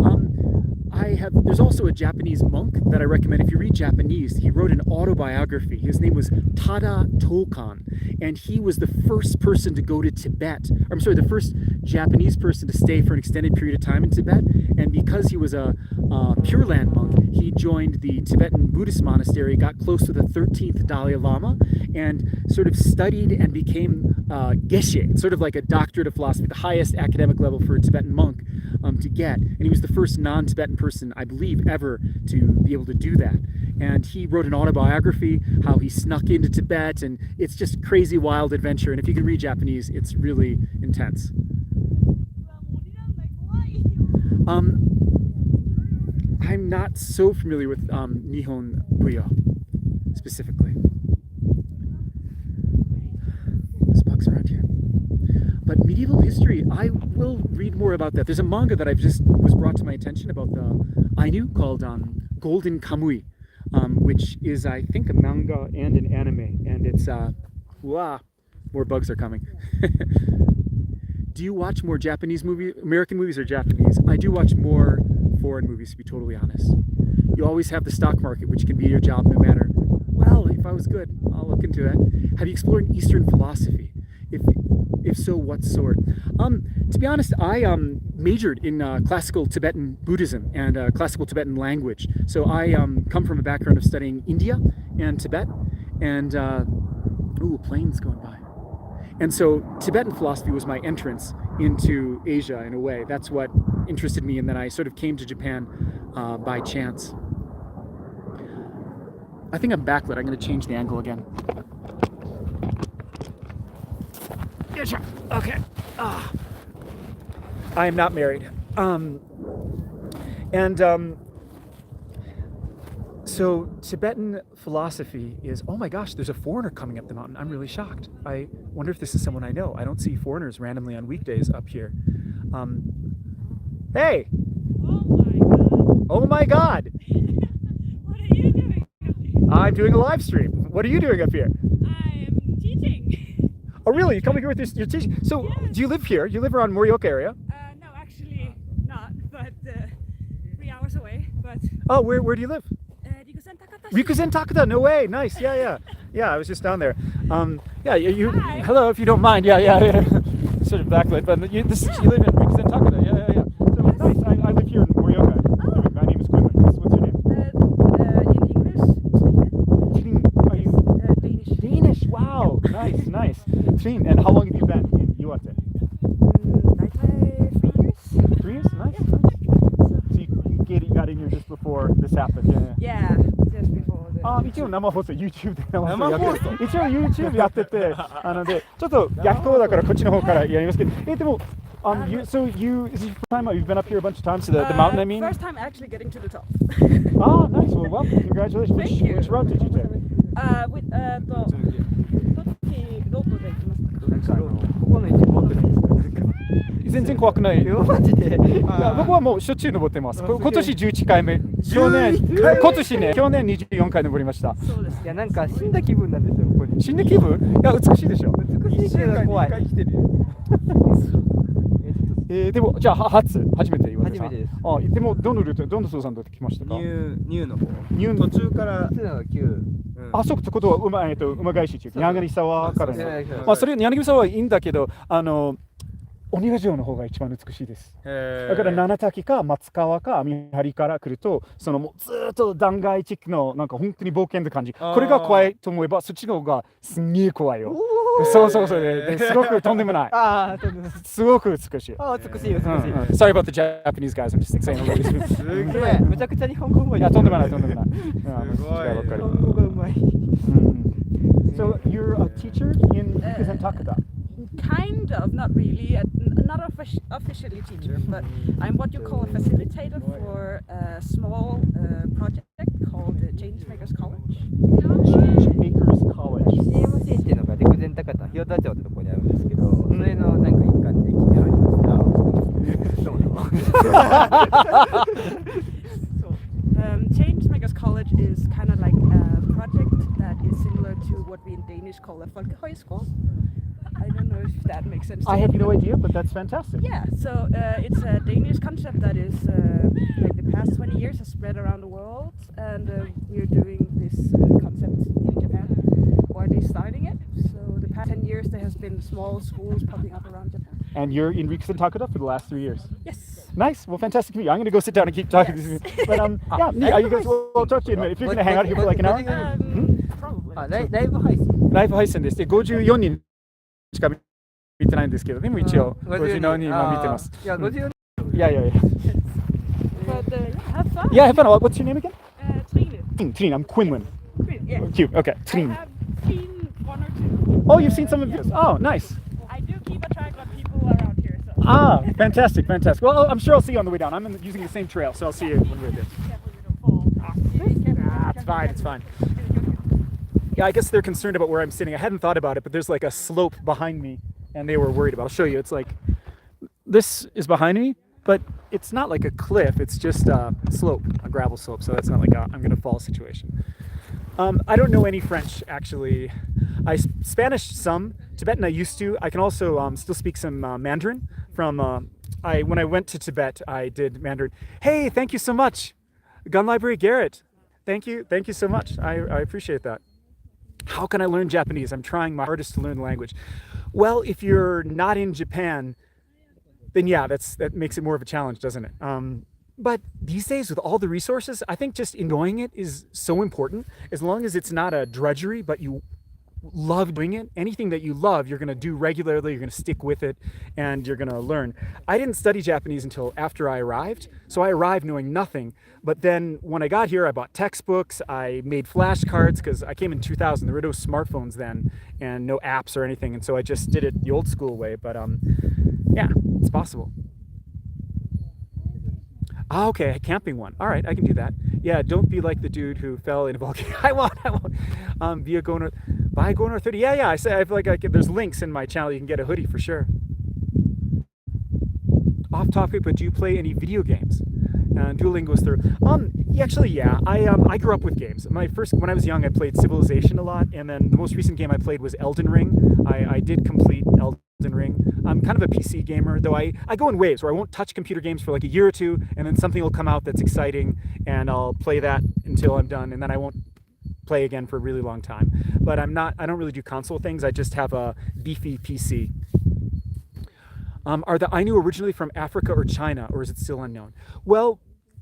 There's also a Japanese monk that I recommend. If you read Japanese, he wrote an autobiography. His name was Tada Tokan, and he was the first person to go to Tibet. I'm sorry, the first Japanese person to stay for an extended period of time in Tibet. And because he was a Pure Land monk, he joined the Tibetan Buddhist monastery, got close to the 13th Dalai Lama, and sort of studied and became geshe, sort of like a doctorate of philosophy, the highest academic level for a Tibetan monk to get. And he was the first non-Tibetan person, I believe, ever to be able to do that. And he wrote an autobiography, how he snuck into Tibet, and it's just crazy, wild adventure. And if you can read Japanese, it's really intense. I'm not so familiar with Nihon Buyo specifically. There's bugs around here. But medieval history, I will read more about that. There's a manga that was brought to my attention about the Ainu called Golden Kamui. which is, I think, a manga and an anime, and it's more bugs are coming. Do you watch more Japanese movies, American movies, or Japanese? I do watch more foreign movies, to be totally honest. You always have the stock market, which can be your job no matter. Well, if I was good, I'll look into it. Have you explored Eastern philosophy? If so, what sort? To be honest, I majored in classical Tibetan Buddhism and classical Tibetan language. So I come from a background of studying India and Tibet, and ooh, a plane's going by. And so Tibetan philosophy was my entrance into Asia in a way. That's what interested me, and then I sort of came to Japan by chance. I think I'm backlit. I'm going to change the angle again. Okay. I am not married. So Tibetan philosophy is, oh my gosh, there's a foreigner coming up the mountain. I'm really shocked. I wonder if this is someone I know. I don't see foreigners randomly on weekdays up here. Hey! Oh my God! What are you doing up here? I'm doing a live stream. What are you doing up here? I am teaching. Oh really? You coming here with your teaching? So Yes. do you live here? You live around Morioka area? No, actually not, but 3 hours away. But Oh, where do you live? Rikuzen Takata. Rikuzen Takata, no way, nice, yeah. Yeah, I was just down there. Yeah, you Hi. hello, if you don't mind, yeah. Sort of backlit, but you live in Rikuzen Takata, yeah. So nice, I live here in Morioka. Oh. My name is Quinlan. What's your name? In English, Trine. Are you Danish. Danish? Wow, nice. Trine, and how long have you been in Iwate? 3 years? Nice. So you got in here just before this happened, Yeah, just before the. 一応生放送 YouTube で生放送やってる。一応 YouTube やってて、でちょっと逆光だからこっちの方からやりますけど、でもis this your first time? You've been up here a bunch of times to the mountain, I mean? First time actually getting to the top. Nice. Well, welcome. Congratulations. Thank you. Which route did you take? With どこで行きますか？ここの位置持ってないですか？全然怖くない。マジで？僕はもうしょっちゅう登ってます。今年11回目。去年24回登りました。そうです。いやなんか死んだ気分なんですよここに。死んだ気分？いや美しいでしょ。美しいけど怖い。でもじゃあ初めて言われた。初めてです。でもどのルートどの登山道で来ましたか？ニューの方。ニュー途中から普通の9。そうかってことは馬返し中柳沢からそうの。それ柳沢はいいんだけど鬼ヶ城の方が一番美しいです。だから七滝か松川か網張から来るとそのもうずっと断崖地区のなんか本当に冒険って感じ。これが怖いと思えばそっちの方がすんげえ怖いよ。そうですごくとんでもない。すごく美しい。美しい。Sorry about the Japanese guys. I'm just saying a little bit. すげえ。めちゃくちゃ日本語うまい。いやとんでもない。すごい。日本語がうまい。So you're a teacher in Rikuzen Takata? Kind of, not really. Not officially teacher, but I'm what you call a facilitator for a small project called the Changemakers College. Changemakers College. CMC っていうのが陸前高田日和田町ってところにあるんですけど、それのなんか一環で来てはります。そうChangemakers College is kind of like a project that is similar to what we in Danish call a folkehøjskole. I don't know if that makes sense. I have no idea, but that's fantastic. Yeah, so it's a Danish concept that is like the past 20 years has spread around the world, and we're doing this concept in Japan, or at least starting it. So the past 10 years there has been small schools popping up around Japan. And you're in Rikuzen Takata for the last 3 years. Yes. Nice. Well, fantastic to meet you. I'm going to go sit down and keep talking to you. But yeah, you guys will talk to you in a minute. If you're going to hang out here for like an hour. Probably. ライブ配信。ライブ配信です。で、54人しか見てないんですけど、でも一応54人今見てます。いや54人。Yeah. But have fun. Yeah, have fun. What's your name again? Trine. Trine. I'm Quinlan. Yeah. Cute. Okay, I Trine. have seen one or two. Oh, you've seen some of the videos. Oh, nice. I do keep a track of people around here. So. Fantastic. Well, I'm sure I'll see you on the way down. I'm using the same trail, so I'll see you when we're there. Careful you don't fall. It's fine. Yeah, I guess they're concerned about where I'm sitting. I hadn't thought about it, but there's like a slope behind me, and they were worried about it. I'll show you. It's like, this is behind me, but it's not like a cliff. It's just a slope, a gravel slope. So that's not like I'm going to fall situation. I don't know any French, actually. I Spanish some, Tibetan I used to. I can also still speak some Mandarin from, when I went to Tibet, I did Mandarin. Hey, thank you so much. Gun Library Garrett. Thank you so much. I appreciate that. How can I learn Japanese? I'm trying my hardest to learn the language. Well, if you're not in Japan, then yeah, that makes it more of a challenge, doesn't it? But these days, with all the resources, I think just enjoying it is so important. As long as it's not a drudgery, but you love doing it. Anything that you love, you're going to do regularly, you're going to stick with it, and you're going to learn. I didn't study Japanese until after I arrived, so I arrived knowing nothing. But then when I got here, I bought textbooks, I made flashcards, because I came in 2000. There were no smartphones then, and no apps or anything, and so I just did it the old school way. But yeah, it's possible. Oh, okay, a camping one. All right, I can do that. Yeah, don't be like the dude who fell in a volcano. I won't. Buy Gonor 30. Yeah. I feel like there's links in my channel. You can get a hoodie for sure. Off topic, but do you play any video games? Duolingo's through. Actually, yeah. I grew up with games. When I was young, I played Civilization a lot, and then the most recent game I played was Elden Ring. I did complete Elden Ring. I'm kind of a PC gamer, though I go in waves where I won't touch computer games for like a year or two, and then something will come out that's exciting, and I'll play that until I'm done, and then I won't play again for a really long time. But I don't really do console things. I just have a beefy PC. Are the Ainu originally from Africa or China, or is it still unknown? Well,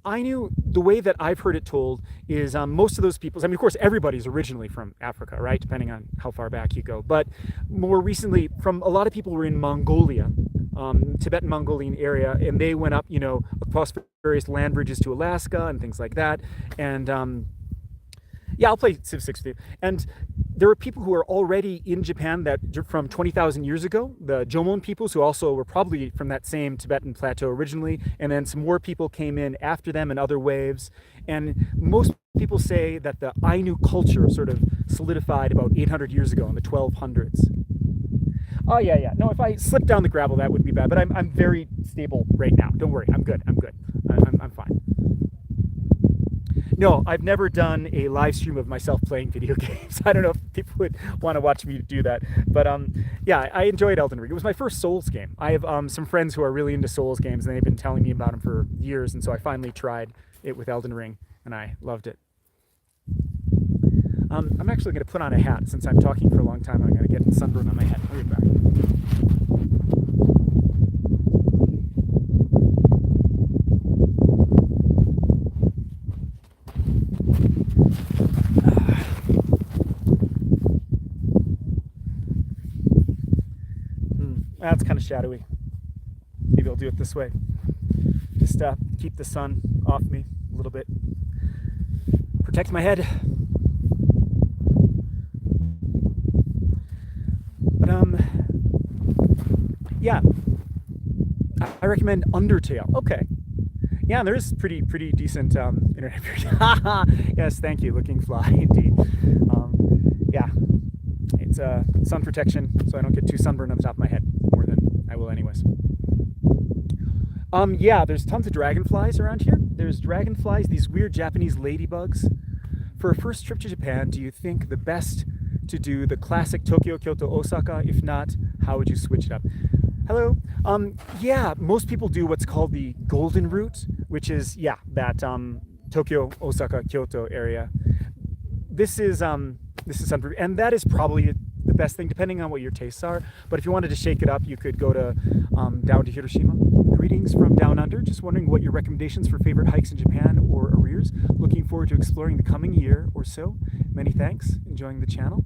Ainu, the way that I've heard it told is most of those peoples, I mean, of course, everybody's originally from Africa, right? Depending on how far back you go. But more recently, a lot of people were in Mongolia, Tibetan Mongolian area, and they went up, across various land bridges to Alaska and things like that. And yeah, I'll play Civ 6 with you. And there were people who were already in Japan from 20,000 years ago, the Jomon peoples, who also were probably from that same Tibetan plateau originally, and then some more people came in after them in other waves. And most people say that the Ainu culture sort of solidified about 800 years ago in the 1200s. Oh yeah. No, if I slip down the gravel, that would be bad, but I'm very stable right now. Don't worry, I'm good. I'm fine. No, I've never done a live stream of myself playing video games. I don't know if people would want to watch me do that. But yeah, I enjoyed Elden Ring. It was my first Souls game. I have some friends who are really into Souls games, and they've been telling me about them for years. And so I finally tried it with Elden Ring, and I loved it. I'm actually going to put on a hat. Since I'm talking for a long time, I'm going to get sunburn on my head. I'll be back. That's kind of shadowy. Maybe I'll do it this way. Just keep the sun off me a little bit. Protect my head. But yeah, I recommend Undertale. Okay. Yeah, there is pretty decent internet. Yes, thank you. Looking fly indeed. Yeah, it's sun protection, so I don't get too sunburned on the top of my head more than I will anyways. Yeah, there's tons of dragonflies around here. There's dragonflies, these weird Japanese ladybugs. For a first trip to Japan, do you think the best to do the classic Tokyo, Kyoto, Osaka? If not, how would you switch it up? Hello. Yeah, most people do what's called the Golden Route, which is, yeah, that Tokyo, Osaka, Kyoto area. This is and that is probably the best thing, depending on what your tastes are. But if you wanted to shake it up, you could go to down to Hiroshima. Greetings from down under. Just wondering what your recommendations for favorite hikes in Japan or arrears. Looking forward to exploring the coming year or so. Many thanks. Enjoying the channel.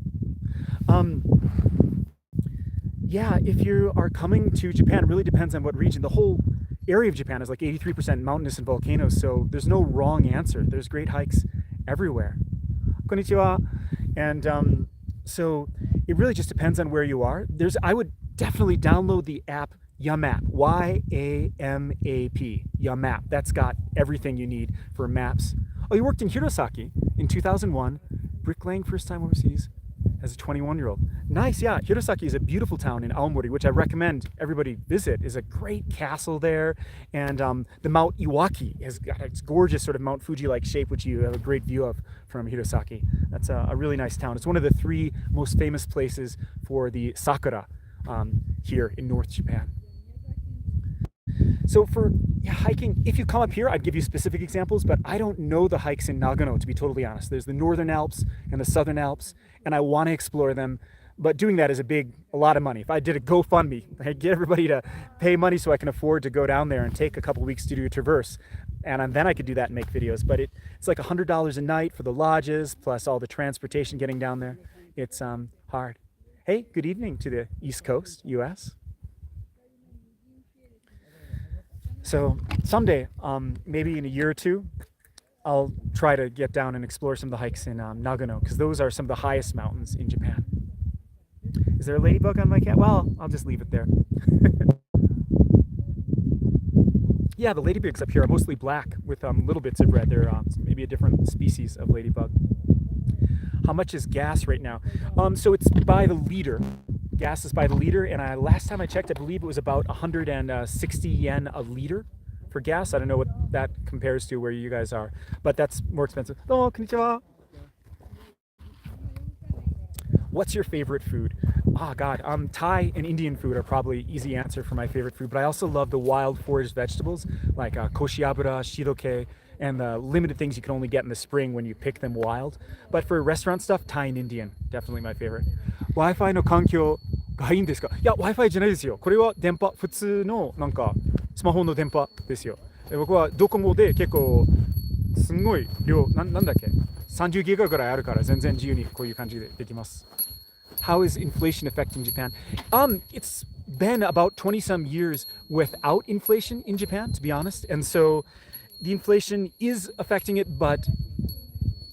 Yeah, if you are coming to Japan, it really depends on what region. The whole area of Japan is like 83% mountainous and volcanoes, so there's no wrong answer. There's great hikes everywhere. Konnichiwa. And so it really just depends on where you are. I would definitely download the app Yamap, Y-A-M-A-P, Yamap. That's got everything you need for maps. Oh, you worked in Hirosaki in 2001, bricklaying first time overseas. as a 21-year-old. Nice, yeah. Hirosaki is a beautiful town in Aomori, which I recommend everybody visit. Is a great castle there, and the Mount Iwate has got its gorgeous sort of Mount Fuji-like shape, which you have a great view of from Hirosaki. That's a really nice town. It's one of the 3 most famous places for the sakura here in North Japan. So for hiking, if you come up here, I'd give you specific examples, but I don't know the hikes in Nagano, to be totally honest. There's the Northern Alps and the Southern Alps, and I want to explore them, but doing that is a lot of money. If I did a GoFundMe, I'd get everybody to pay money so I can afford to go down there and take a couple weeks to do a traverse, and then I could do that and make videos. But it's like $100 a night for the lodges, plus all the transportation getting down there. It's hard. Hey, good evening to the East Coast, US. So someday, maybe in a year or 2, I'll try to get down and explore some of the hikes in Nagano, because those are some of the highest mountains in Japan. Is there a ladybug on my cat? Well, I'll just leave it there. Yeah, the ladybugs up here are mostly black with little bits of red. They're maybe a different species of ladybug. How much is gas right now? So it's by the liter. Gas is by the liter, and last time I checked, I believe it was about 160 yen a liter for gas. I don't know what that compares to where you guys are, but that's more expensive. Oh, konnichiwa. What's your favorite food? Oh God, Thai and Indian food are probably easy answer for my favorite food, but I also love the wild foraged vegetables like koshiabura, shiroke, and the limited things you can only get in the spring when you pick them wild. But for restaurant stuff, Thai and Indian, definitely my favorite. Wi-Fi の環境がいいんですか？いや、Wi-Fi じゃないですよ。これは電波、普通のなんかスマホの電波ですよ。僕はドコモで結構すんごい量、なんだっけ30ギガぐらいあるから全然自由にこういう感じでできます。How is inflation affecting Japan? It's been about 20 some years without inflation in Japan, to be honest. And so the inflation is affecting it, but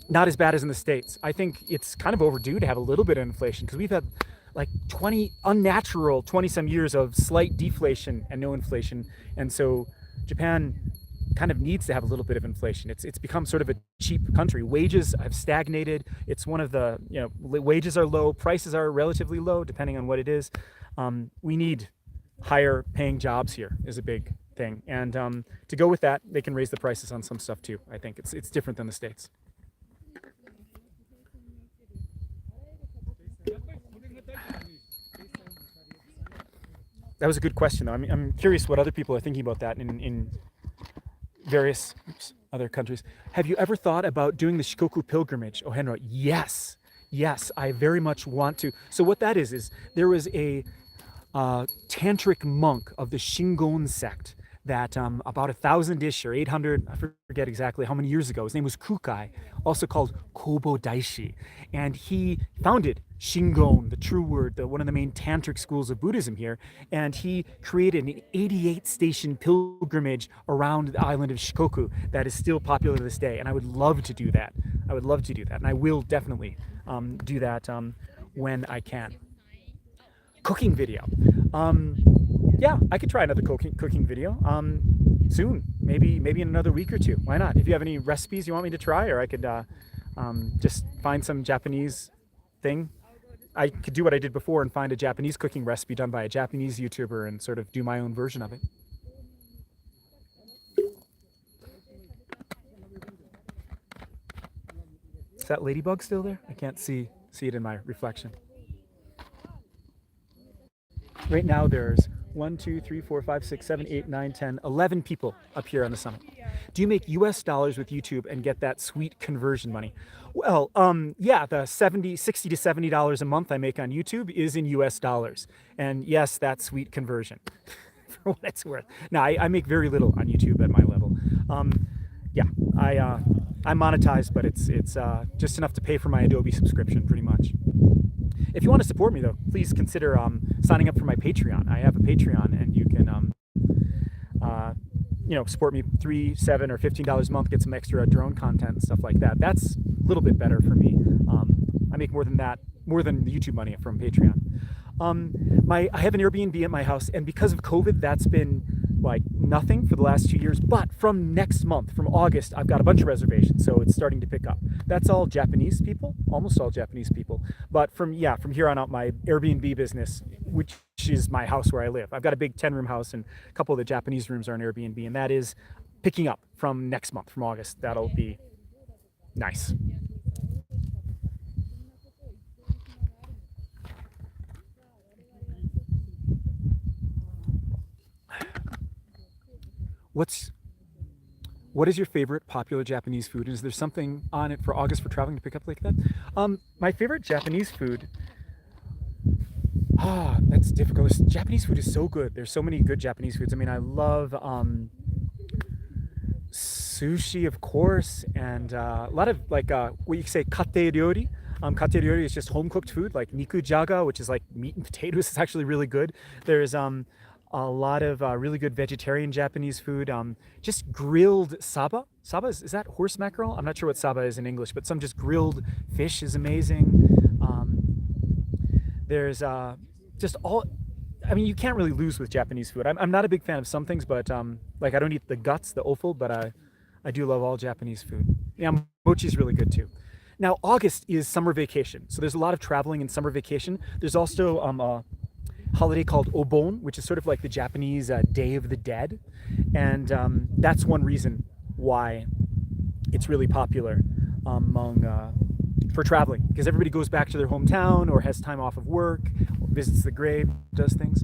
not as bad as in the States. I think it's kind of overdue to have a little bit of inflation, because we've had like unnatural 20 some years of slight deflation and no inflation. And so Japan kind of needs to have a little bit of inflation. It's become sort of a cheap country. Wages have stagnated. It's one of the, wages are low, prices are relatively low, depending on what it is. We need higher paying jobs here is a big thing. And to go with that, they can raise the prices on some stuff too. I think it's different than the States. That was a good question though. I'm curious what other people are thinking about that in various other countries. Have you ever thought about doing the Shikoku pilgrimage, Ohenro? Yes, I very much want to. So what that is there was a tantric monk of the Shingon sect that about 1,000-ish or 800, I forget exactly how many years ago, his name was Kukai, also called Kobo Daishi, and he founded Shingon, the true word, one of the main tantric schools of Buddhism here, and he created an 88-station pilgrimage around the island of Shikoku that is still popular to this day, and I would love to do that. And I will definitely do that when I can. Cooking video. Yeah, I could try another cooking video soon, maybe in another week or 2. Why not? If you have any recipes you want me to try, or I could just find some Japanese thing. I could do what I did before and find a Japanese cooking recipe done by a Japanese YouTuber and sort of do my own version of it. Is that ladybug still there? I can't see it in my reflection. Right now there's 1, 2, 3, 4, 5, 6, 7, 8, 9, 10, 11 people up here on the summit. Do you make US dollars with YouTube and get that sweet conversion money? Well, yeah, the $60 to $70 a month I make on YouTube is in US dollars. And yes, that's sweet conversion for what it's worth. Now, I make very little on YouTube at my level. Yeah, I'm monetized, but it's just enough to pay for my Adobe subscription pretty much. If you want to support me though, please consider signing up for my Patreon. I have a Patreon, and you can support me $3, $7, or $15 a month, get some extra drone content and stuff like that. That's a little bit better for me. I make more than the YouTube money from Patreon. I have an Airbnb at my house, and because of COVID, that's been like nothing for the last 2 years, but from next month, from August, I've got a bunch of reservations, so it's starting to pick up. That's all Japanese people, almost all Japanese people. But from here on out, my Airbnb business, which is my house where I live, I've got a big 10-room house, and a couple of the Japanese rooms are on Airbnb, and that is picking up from next month, from August. That'll be nice. What is your favorite popular Japanese food? Is there something on it for August for traveling to pick up like that? My favorite Japanese food, that's difficult. Japanese food is so good. There's so many good Japanese foods. I mean, I love sushi, of course, and a lot of like what you say kate ryori. Kate ryori is just home cooked food, like nikujaga, which is like meat and potatoes. It's actually really good. There's a lot of really good vegetarian Japanese food. Just grilled saba. Saba is that horse mackerel? I'm not sure what saba is in English, but some just grilled fish is amazing. There's just all. I mean, you can't really lose with Japanese food. I'm not a big fan of some things, but like I don't eat the guts, the offal, but I do love all Japanese food. Yeah, mochi is really good too. Now, August is summer vacation, so there's a lot of traveling in summer vacation. There's also a holiday called Obon, which is sort of like the Japanese Day of the Dead, and that's one reason why it's really popular among for traveling, because everybody goes back to their hometown or has time off of work, or visits the grave, does things.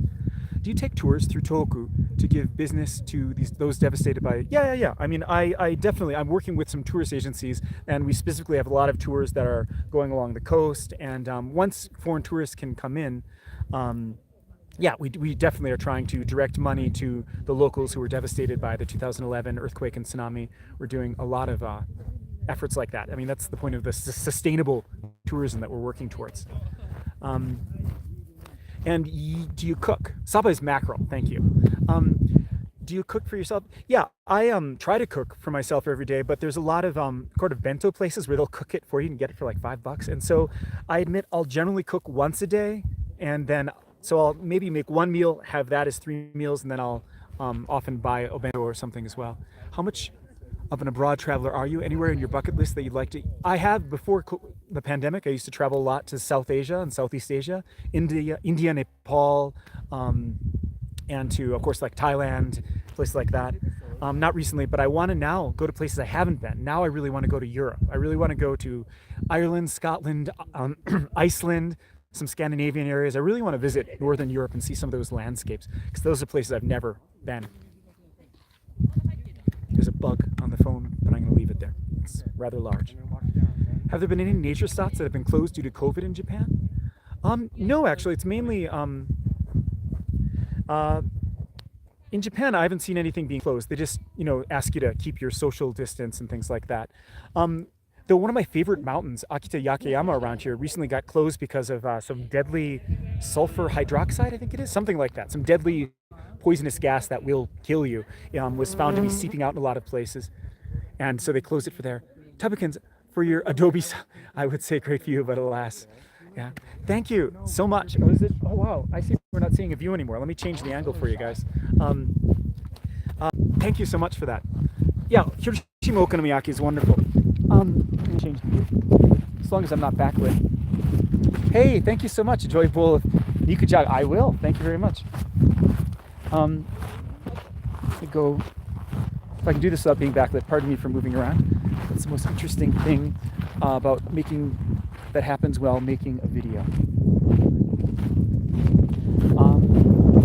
Do you take tours through Tohoku to give business to those devastated by? Yeah. I mean, I definitely, I'm working with some tourist agencies, and we specifically have a lot of tours that are going along the coast. And once foreign tourists can come in, we definitely are trying to direct money to the locals who were devastated by the 2011 earthquake and tsunami. We're doing a lot of efforts like that. I mean, that's the point of the sustainable tourism that we're working towards. And do you cook? Saba is mackerel, thank you. Do you cook for yourself? Yeah, I try to cook for myself every day, but there's a lot of sort of bento places where they'll cook it for you and get it for like $5. And so I admit I'll generally cook once a day, and then so I'll maybe make one meal, have that as 3 meals, and then I'll often buy a bento or something as well. How much of an abroad traveler are you? Anywhere in your bucket list that you'd like to? I have, before the pandemic, I used to travel a lot to South Asia and Southeast Asia, India, Nepal, and to, of course, like Thailand, places like that. Not recently, but I want to now go to places I haven't been. Now I really want to go to Europe. I really want to go to Ireland, Scotland, Iceland, some Scandinavian areas. I really want to visit Northern Europe and see some of those landscapes, because those are places I've never been. There's a bug on the phone, but I'm going to leave it there. It's rather large. Have there been any nature spots that have been closed due to COVID in Japan? No, actually, it's mainly in Japan. I haven't seen anything being closed. They just, ask you to keep your social distance and things like that. Though one of my favorite mountains, Akita Yakeyama around here, recently got closed because of some deadly sulfur hydroxide, I think it is, something like that. Some deadly poisonous gas that will kill you was found to be seeping out in a lot of places. And so they closed it for there. Tubikins, for your Adobe, I would say great view, but alas. Yeah. Thank you so much. Oh, wow. I see we're not seeing a view anymore. Let me change the angle for you guys. Thank you so much for that. Yeah, Hiroshima Okonomiyaki is wonderful. Let me change the view. As long as I'm not backlit. Hey, thank you so much. Enjoy a bowl of nikujaga. I will. Thank you very much. If I can do this without being backlit, pardon me for moving around. That's the most interesting thing about that happens while making a video.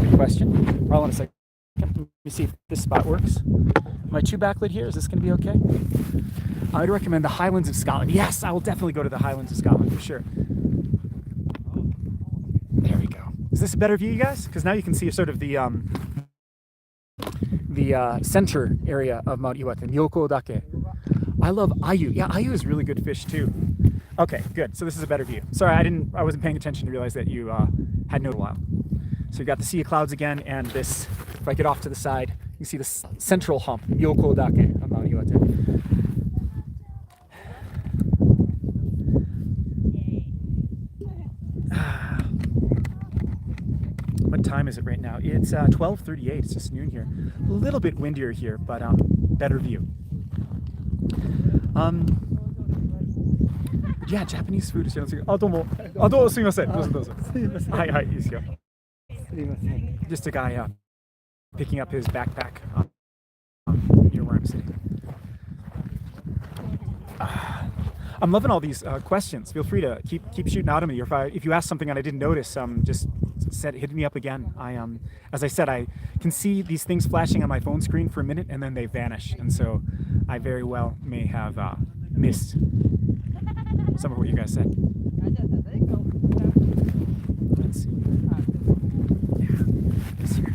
Good question. Hold on a second. Let me see if this spot works. Am I too backlit here? Is this going to be okay? I would recommend the Highlands of Scotland. Yes, I will definitely go to the Highlands of Scotland for sure. There we go. Is this a better view, you guys? Because now you can see sort of the center area of Mount Iwate, Myoko Dake. I love ayu. Yeah, ayu is really good fish too. Okay, good. So this is a better view. Sorry, I wasn't paying attention to realize that you had no while. So you got the sea of clouds again, and this. If I get off to the side, you can see the central hump, Myoko Dake of Mount Iwate. What time time is it right now? It's 12:38. It's just noon here. A little bit windier here, but better view. Yeah, Japanese food is generally. あ、どうも。あ、どうもすみません。どうぞどうぞ。はいはい、いいですよ。Just a guy picking up his backpack near where I'm sitting. I'm loving all these questions. Feel free to keep shooting out at me. Or if you ask something and I didn't notice, just hit me up again. As I said, I can see these things flashing on my phone screen for a minute and then they vanish, and so I very well may have missed some of what you guys said. Let's see. Yeah, this here.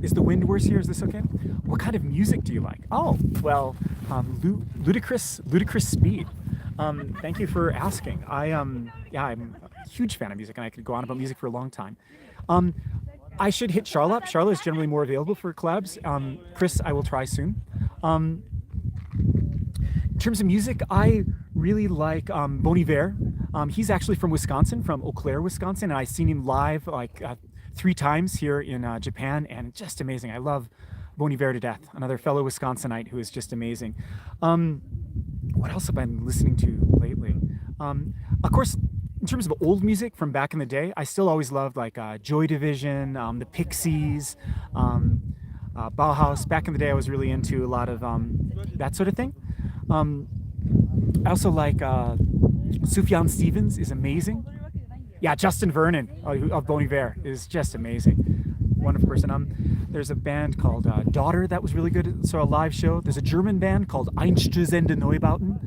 Is the wind worse here? Is this okay? What kind of music do you like? Oh, well, ludicrous speed. Thank you for asking. I'm a huge fan of music, and I could go on about music for a long time. I should hit Charlotte. Charlotte is generally more available for collabs. Chris, I will try soon. In terms of music, I really like Bon Iver. He's actually from Wisconsin, from Eau Claire, Wisconsin, and I've seen him live like 3 times here in Japan, and just amazing. I love Bon Iver to death, another fellow Wisconsinite who is just amazing. What else have I been listening to lately? Of course, in terms of old music from back in the day, I still always loved like Joy Division, the Pixies, Bauhaus. Back in the day, I was really into a lot of that sort of thing. I also like Sufjan Stevens is amazing. Yeah, Justin Vernon of Bon Iver is just amazing. Wonderful person. There's a band called Daughter that was really good. So a live show. There's a German band called Einstürzende Neubauten.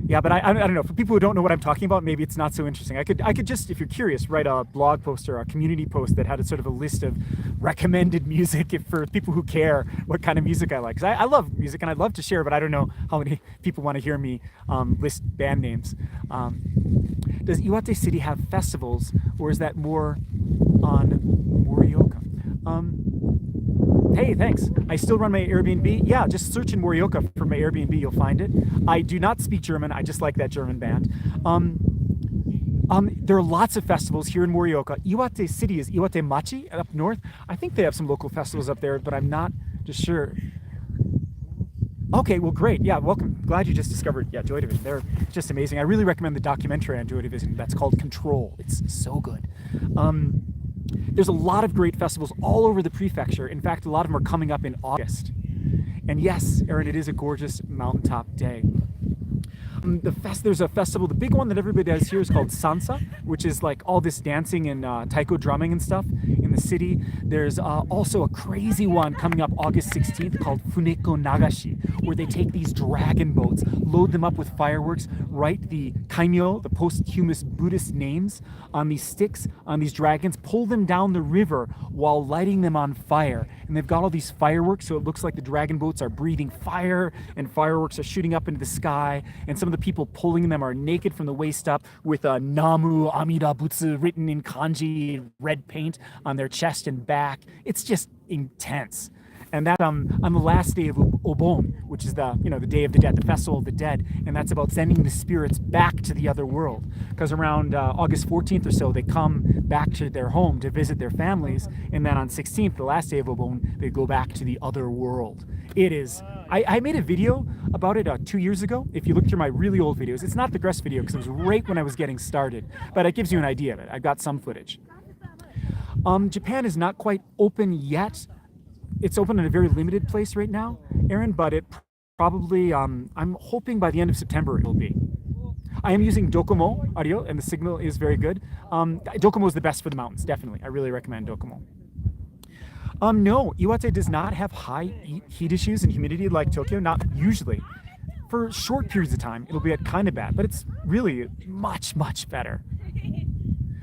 Yeah, but I don't know. For people who don't know what I'm talking about, maybe it's not so interesting. I could just, if you're curious, write a blog post or a community post that had a sort of a list of recommended music for people who care what kind of music I like. Because I love music and I'd love to share, but I don't know how many people want to hear me list band names. Does Iwate City have festivals, or is that more on Morioka? Hey, thanks. I still run my Airbnb. Yeah, just search in Morioka for my Airbnb, you'll find it. I do not speak German. I just like that German band. There are lots of festivals here in Morioka. Iwate City is Iwate Machi up north. I think they have some local festivals up there, but I'm not just sure. Okay, well, great. Yeah, welcome. Glad you just discovered, Joy Division. They're just amazing. I really recommend the documentary on Joy Division that's called Control. It's so good. There's a lot of great festivals all over the prefecture. In fact, a lot of them are coming up in August. And yes, Aaron, it is a gorgeous mountaintop day. There's a festival, the big one that everybody does here is called Sansa, which is like all this dancing and taiko drumming and stuff in the city. There's also a crazy one coming up August 16th called Funeko Nagashi, where they take these dragon boats, load them up with fireworks, write the kaimyo, the posthumous Buddhist names, on these sticks, on these dragons, pull them down the river while lighting them on fire. And they've got all these fireworks, so it looks like the dragon boats are breathing fire, and fireworks are shooting up into the sky, and some of the people pulling them are naked from the waist up with Namu Amida Butsu written in kanji red paint on their chest and back. It's just intense. And that on the last day of Obon, which is the Day of the Dead, the Festival of the Dead, and that's about sending the spirits back to the other world. Because around August 14th or so, they come back to their home to visit their families, and then on 16th, the last day of Obon, they go back to the other world. It is. I made a video about it 2 years ago. If you look through my really old videos, it's not the Gress video because it was right when I was getting started, but it gives you an idea of it. I've got some footage. Japan is not quite open yet. It's open in a very limited place right now, Aaron, but it probably, I'm hoping by the end of September it will be. I am using Docomo audio, and the signal is very good. Docomo is the best for the mountains, definitely. I really recommend Docomo. No, Iwate does not have high heat issues and humidity like Tokyo, not usually. For short periods of time, it'll be kind of bad, but it's really much, much better.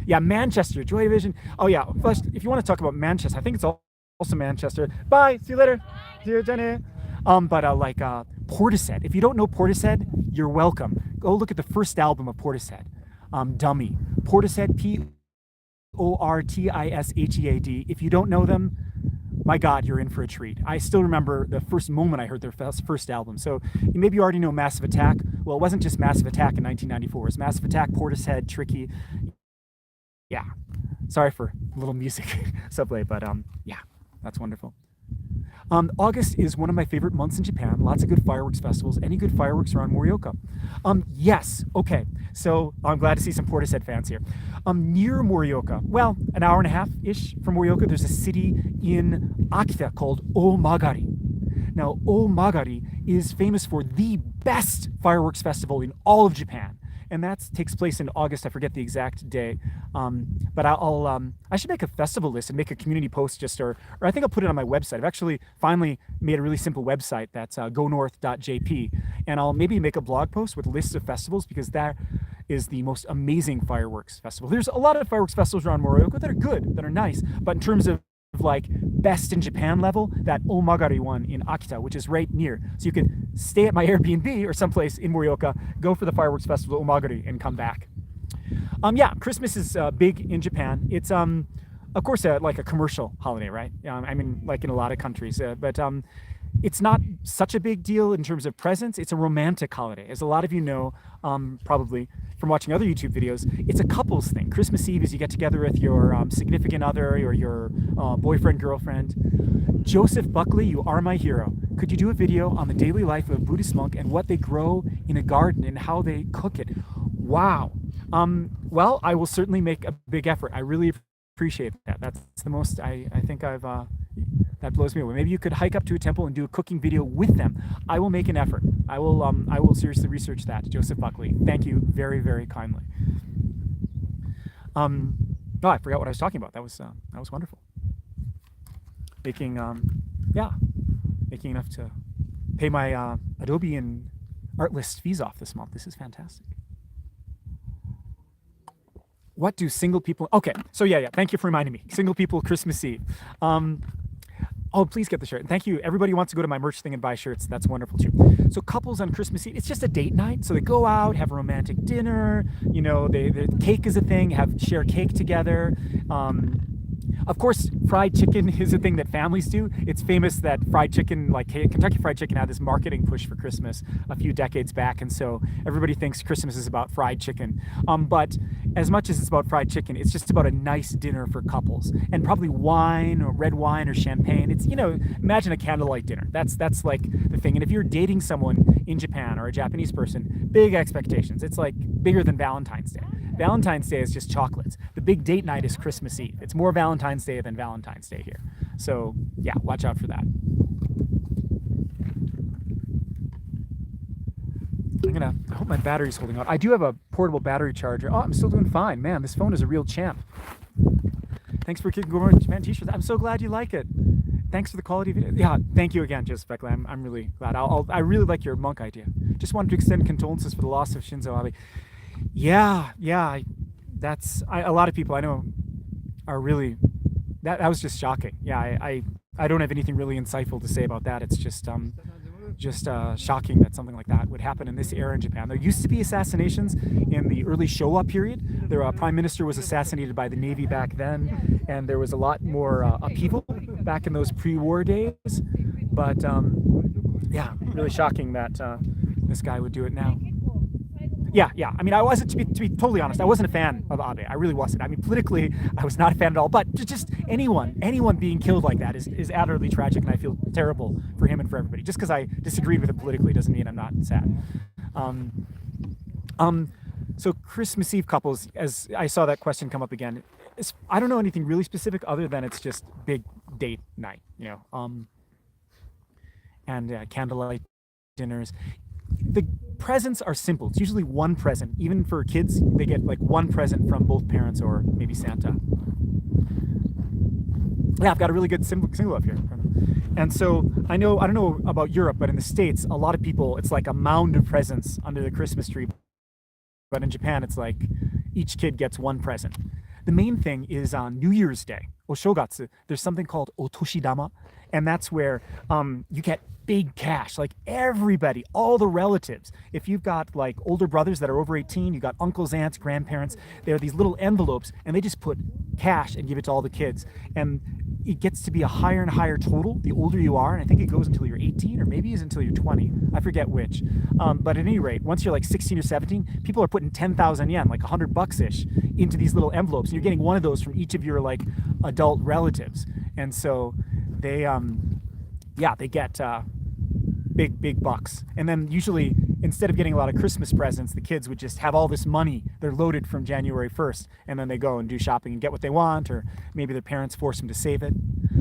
Yeah, Manchester, Joy Division. Oh yeah, if you want to talk about Manchester, I think it's also Manchester. Bye, see you later. See you, Jenny. Like Portishead. If you don't know Portishead, you're welcome. Go look at the first album of Portishead, Dummy. Portishead, Portishead. If you don't know them, my God, you're in for a treat. I still remember the first moment I heard their first album. So maybe you already know Massive Attack. Well, it wasn't just Massive Attack in 1994. It was Massive Attack, Portishead, Tricky. Yeah, sorry for a little music subway, but yeah, that's wonderful. August is one of my favorite months in Japan. Lots of good fireworks festivals. Any good fireworks around Morioka? Yes. Okay. So I'm glad to see some Portishead fans here. Near Morioka, well, an hour and a half-ish from Morioka, there's a city in Akita called Omagari. Now, Omagari is famous for the best fireworks festival in all of Japan. And that takes place in August. I forget the exact day, but I should make a festival list and make a community post or I think I'll put it on my website. I've actually finally made a really simple website that's gonorth.jp, and I'll maybe make a blog post with lists of festivals because that is the most amazing fireworks festival. There's a lot of fireworks festivals around Morioka that are good, that are nice, but in terms of like best in Japan level, that Omagari one in Akita, which is right near. So you could stay at my Airbnb or someplace in Morioka, go for the fireworks festival Omagari and come back. Yeah, Christmas is big in Japan. It's of course like a commercial holiday, right? I mean, like in a lot of countries, but it's not such a big deal in terms of presents. It's a romantic holiday. As a lot of you know, probably from watching other YouTube videos, it's a couples thing. Christmas Eve is you get together with your significant other or your boyfriend, girlfriend. Joseph Buckley, you are my hero. Could you do a video on the daily life of a Buddhist monk and what they grow in a garden and how they cook it? Wow. Well, I will certainly make a big effort. I really appreciate that. That's the most I think I've that blows me away. Maybe you could hike up to a temple and do a cooking video with them. I will make an effort. I will seriously research that. Joseph Buckley, thank you very, very kindly. Oh, I forgot what I was talking about. That was wonderful. Making making enough to pay my Adobe and Artlist fees off this month. This is fantastic. What do single people? Okay, so yeah. Thank you for reminding me. Single people Christmas Eve. Oh, please get the shirt. And thank you. Everybody wants to go to my merch thing and buy shirts. That's wonderful too. So couples on Christmas Eve, it's just a date night. So they go out, have a romantic dinner. You know, the cake is a thing. Share cake together. Of course, fried chicken is a thing that families do. It's famous that fried chicken, like Kentucky Fried Chicken, had this marketing push for Christmas a few decades back, and so everybody thinks Christmas is about fried chicken. But as much as it's about fried chicken, it's just about a nice dinner for couples, and probably wine or red wine or champagne. It's, you know, imagine a candlelight dinner. That's like the thing. And if you're dating someone in Japan or a Japanese person, big expectations. It's like bigger than Valentine's Day. Valentine's Day is just chocolates. The big date night is Christmas Eve. It's more Valentine's Day than Valentine's Day here. So yeah, watch out for that. I hope my battery's holding out. I do have a portable battery charger. Oh, I'm still doing fine. Man, this phone is a real champ. Thanks for kicking over Japan t-shirts. I'm so glad you like it. Thanks for the quality video. Yeah, thank you again, Joseph Beckley. I'm really glad. I really like your monk idea. Just wanted to extend condolences for the loss of Shinzo Abe. Yeah. A lot of people I know are really, that was just shocking. Yeah, I don't have anything really insightful to say about that. It's just shocking that something like that would happen in this era in Japan. There used to be assassinations in the early Showa period. Their prime minister was assassinated by the Navy back then, and there was a lot more upheaval back in those pre-war days. But yeah, really shocking that this guy would do it now. Yeah. I mean, I wasn't, to be totally honest, I wasn't a fan of Abe. I really wasn't. I mean, politically, I was not a fan at all. But just anyone being killed like that is utterly tragic, and I feel terrible for him and for everybody. Just because I disagreed with him politically doesn't mean I'm not sad. So Christmas Eve couples, as I saw that question come up again, I don't know anything really specific other than it's just big date night, you know, and candlelight dinners. The presents are simple. It's usually one present. Even for kids, they get like one present from both parents or maybe Santa. Yeah, I've got a really good single up here. And so I don't know about Europe, but in the States, a lot of people, it's like a mound of presents under the Christmas tree. But in Japan, it's like each kid gets one present. The main thing is on New Year's Day. Oshogatsu, there's something called Otoshidama, and that's where you get big cash. Like everybody, all the relatives. If you've got like older brothers that are over 18, you got uncles, aunts, grandparents. There are these little envelopes, and they just put cash and give it to all the kids. And it gets to be a higher and higher total the older you are, and I think it goes until you're 18 or maybe it's until you're 20. I forget which. But at any rate, once you're like 16 or 17, people are putting 10,000 yen, like $100-ish, into these little envelopes, and you're getting one of those from each of your like adult relatives. And so they they get big bucks. And then usually, instead of getting a lot of Christmas presents, the kids would just have all this money. They're loaded from January 1st, and then they go and do shopping and get what they want, or maybe their parents force them to save it.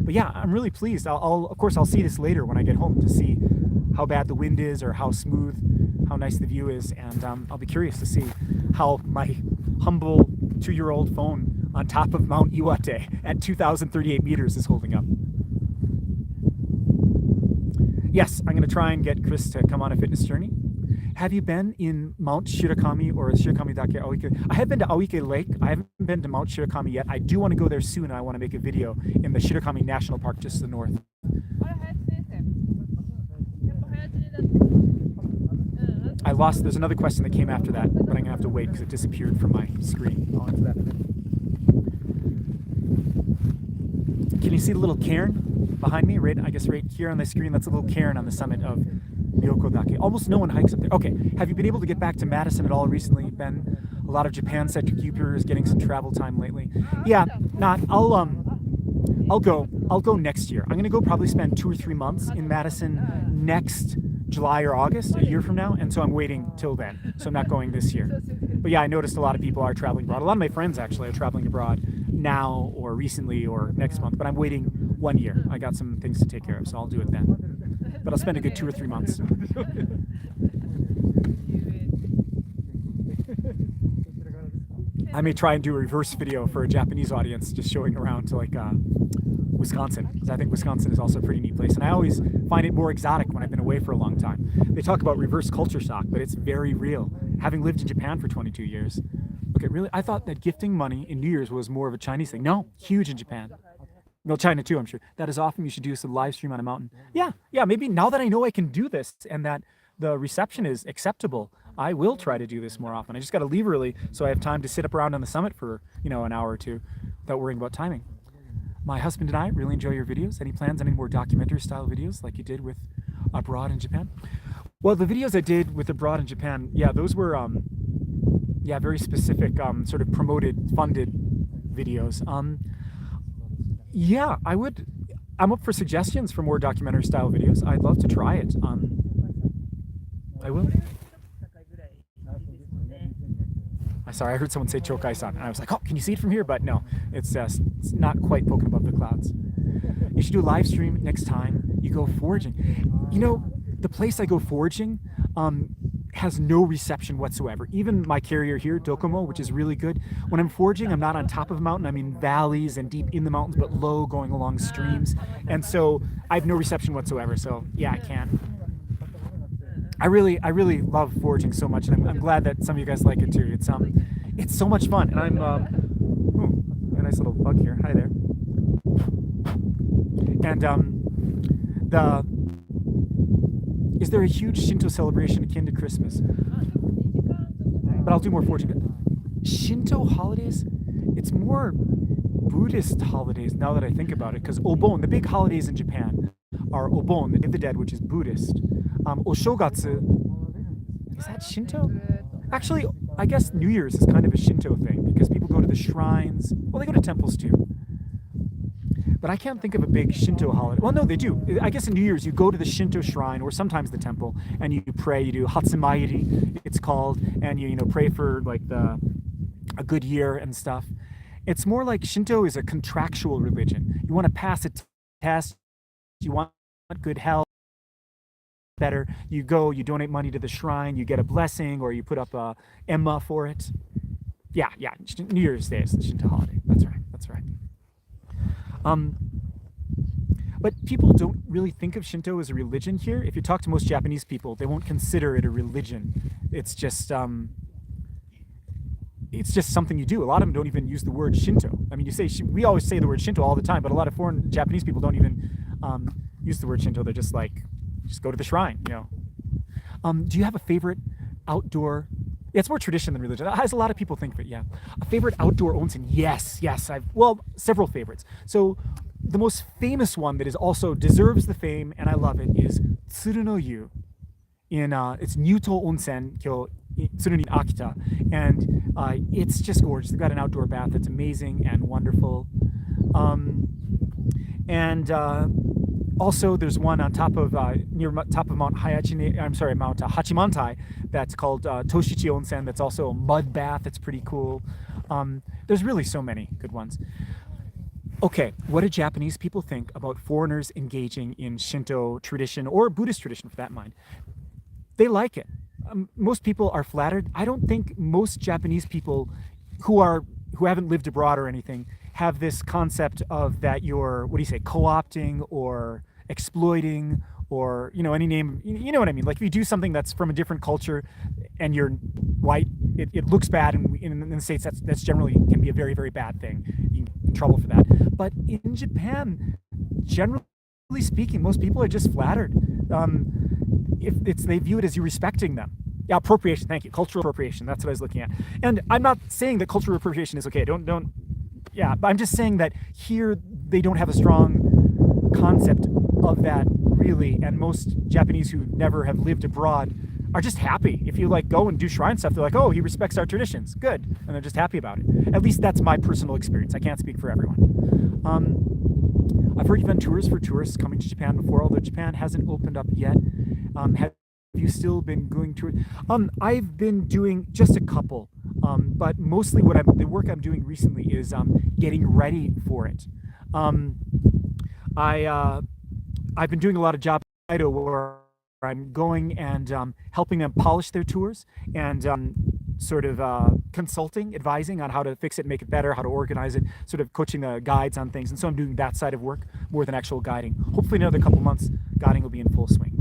But yeah, I'm really pleased. Of course, I'll see this later when I get home to see how bad the wind is or how smooth, how nice the view is, and I'll be curious to see how my humble 2-year-old phone on top of Mount Iwate at 2,038 meters is holding up. Yes, I'm going to try and get Chris to come on a fitness journey. Have you been in Mount Shirakami or Shirakamidake Aoike? I have been to Aoike Lake. I haven't been to Mount Shirakami yet. I do want to go there soon. I want to make a video in the Shirakami National Park just to the north. I lost, there's another question that came after that, but I'm going to have to wait because it disappeared from my screen. I'll answer that in a minute. Can you see the little cairn behind me? Right, I guess right here on the screen, that's a little cairn on the summit of Myokodake. Almost no one hikes up there. Okay, have you been able to get back to Madison at all recently? Been a lot of Japan-centric YouTubers getting some travel time lately? Yeah, not. I'll go next year. I'm going to go probably spend 2 or 3 months in Madison next July or August, a year from now, and so I'm waiting till then. So I'm not going this year. But yeah, I noticed a lot of people are traveling abroad. A lot of my friends actually are traveling abroad now or recently or next month, but I'm waiting 1 year. I got some things to take care of, so I'll do it then. But I'll spend a good 2 or 3 months. I may try and do a reverse video for a Japanese audience, just showing around to like Wisconsin, because I think Wisconsin is also a pretty neat place, and I always find it more exotic when I've been away for a long time. They talk about reverse culture shock, but it's very real. Having lived in Japan for 22 years, okay, really, I thought that gifting money in New Year's was more of a Chinese thing. No, huge in Japan. Well, China too, I'm sure. That is often you should do a live stream on a mountain. Yeah, maybe now that I know I can do this and that the reception is acceptable, I will try to do this more often. I just got to leave early so I have time to sit up around on the summit for, an hour or two without worrying about timing. My husband and I really enjoy your videos. Any plans on any more documentary style videos like you did with Abroad in Japan? Well, the videos I did with Abroad in Japan, yeah, those were very specific, sort of promoted, funded videos. Yeah, I'm up for suggestions for more documentary style videos. I'd love to try it. I will. Sorry, I heard someone say Chokai-san, and I was like, oh, can you see it from here? But no, it's not quite poking above the clouds. You should do a live stream next time you go foraging. The place I go foraging has no reception whatsoever. Even my carrier here, Docomo, which is really good. When I'm foraging, I'm not on top of a mountain. I'm in valleys and deep in the mountains, but low, going along streams. And so I have no reception whatsoever. So yeah, I can't. I really love foraging so much, and I'm glad that some of you guys like it too. It's so much fun, and I'm a nice little bug here. Hi there. And is there a huge Shinto celebration akin to Christmas? But I'll do more foraging. Shinto holidays? It's more Buddhist holidays now that I think about it, because Obon, the big holidays in Japan, are Obon, the Day of the Dead, which is Buddhist. Oshogatsu, is that Shinto? Actually, I guess New Year's is kind of a Shinto thing because people go to the shrines. Well, they go to temples too. But I can't think of a big Shinto holiday. Well, no, they do. I guess in New Year's you go to the Shinto shrine or sometimes the temple and you pray. You do Hatsumairi, it's called, and you pray for like a good year and stuff. It's more like Shinto is a contractual religion. You want to pass a test. You want good health. Better, you go, you donate money to the shrine, you get a blessing, or you put up a emma for it. Yeah, New Year's Day is the Shinto holiday. That's right. But people don't really think of Shinto as a religion here. If you talk to most Japanese people, they won't consider it a religion. It's just, it's just something you do. A lot of them don't even use the word Shinto. I mean, we always say the word Shinto all the time, but a lot of foreign Japanese people don't even use the word Shinto. They're just like, just go to the shrine, you know. Do you have a favorite outdoor? Yeah, it's more tradition than religion. As a lot of people think of it, yeah. A favorite outdoor onsen? Yes. Well, several favorites. So the most famous one that is also deserves the fame, and I love it, is Tsuru no Yu. It's Nyuto Onsen, Tsuru in Akita, and it's just gorgeous. They've got an outdoor bath that's amazing and wonderful. Also, there's one on top of near top of Mount Hachimantai that's called Toshichi Onsen. That's also a mud bath. That's pretty cool. There's really so many good ones. Okay, what do Japanese people think about foreigners engaging in Shinto tradition or Buddhist tradition, for that mind? They like it. Most people are flattered. I don't think most Japanese people who haven't lived abroad or anything have this concept of that you're, co-opting or exploiting or, any name, you know what I mean? Like if you do something that's from a different culture and you're white, it looks bad, and in the States that's generally can be a very, very bad thing. You can get in trouble for that. But in Japan, generally speaking, most people are just flattered. They view it as you respecting them. Yeah, appropriation, thank you. Cultural appropriation, that's what I was looking at. And I'm not saying that cultural appropriation is okay. But I'm just saying that here they don't have a strong concept of that really, and most Japanese who never have lived abroad are just happy. If you go and do shrine stuff, they're like, oh, he respects our traditions, good, and they're just happy about it. At least that's my personal experience. I can't speak for everyone. I've heard you've done tours for tourists coming to Japan before, although Japan hasn't opened up yet. Have you still been going to it? I've been doing just a couple, but mostly the work I'm doing recently is getting ready for it. I've been doing a lot of job where I'm going and helping them polish their tours and consulting, advising on how to fix it, make it better, how to organize it, sort of coaching the guides on things. And so I'm doing that side of work more than actual guiding. Hopefully in another couple months, guiding will be in full swing.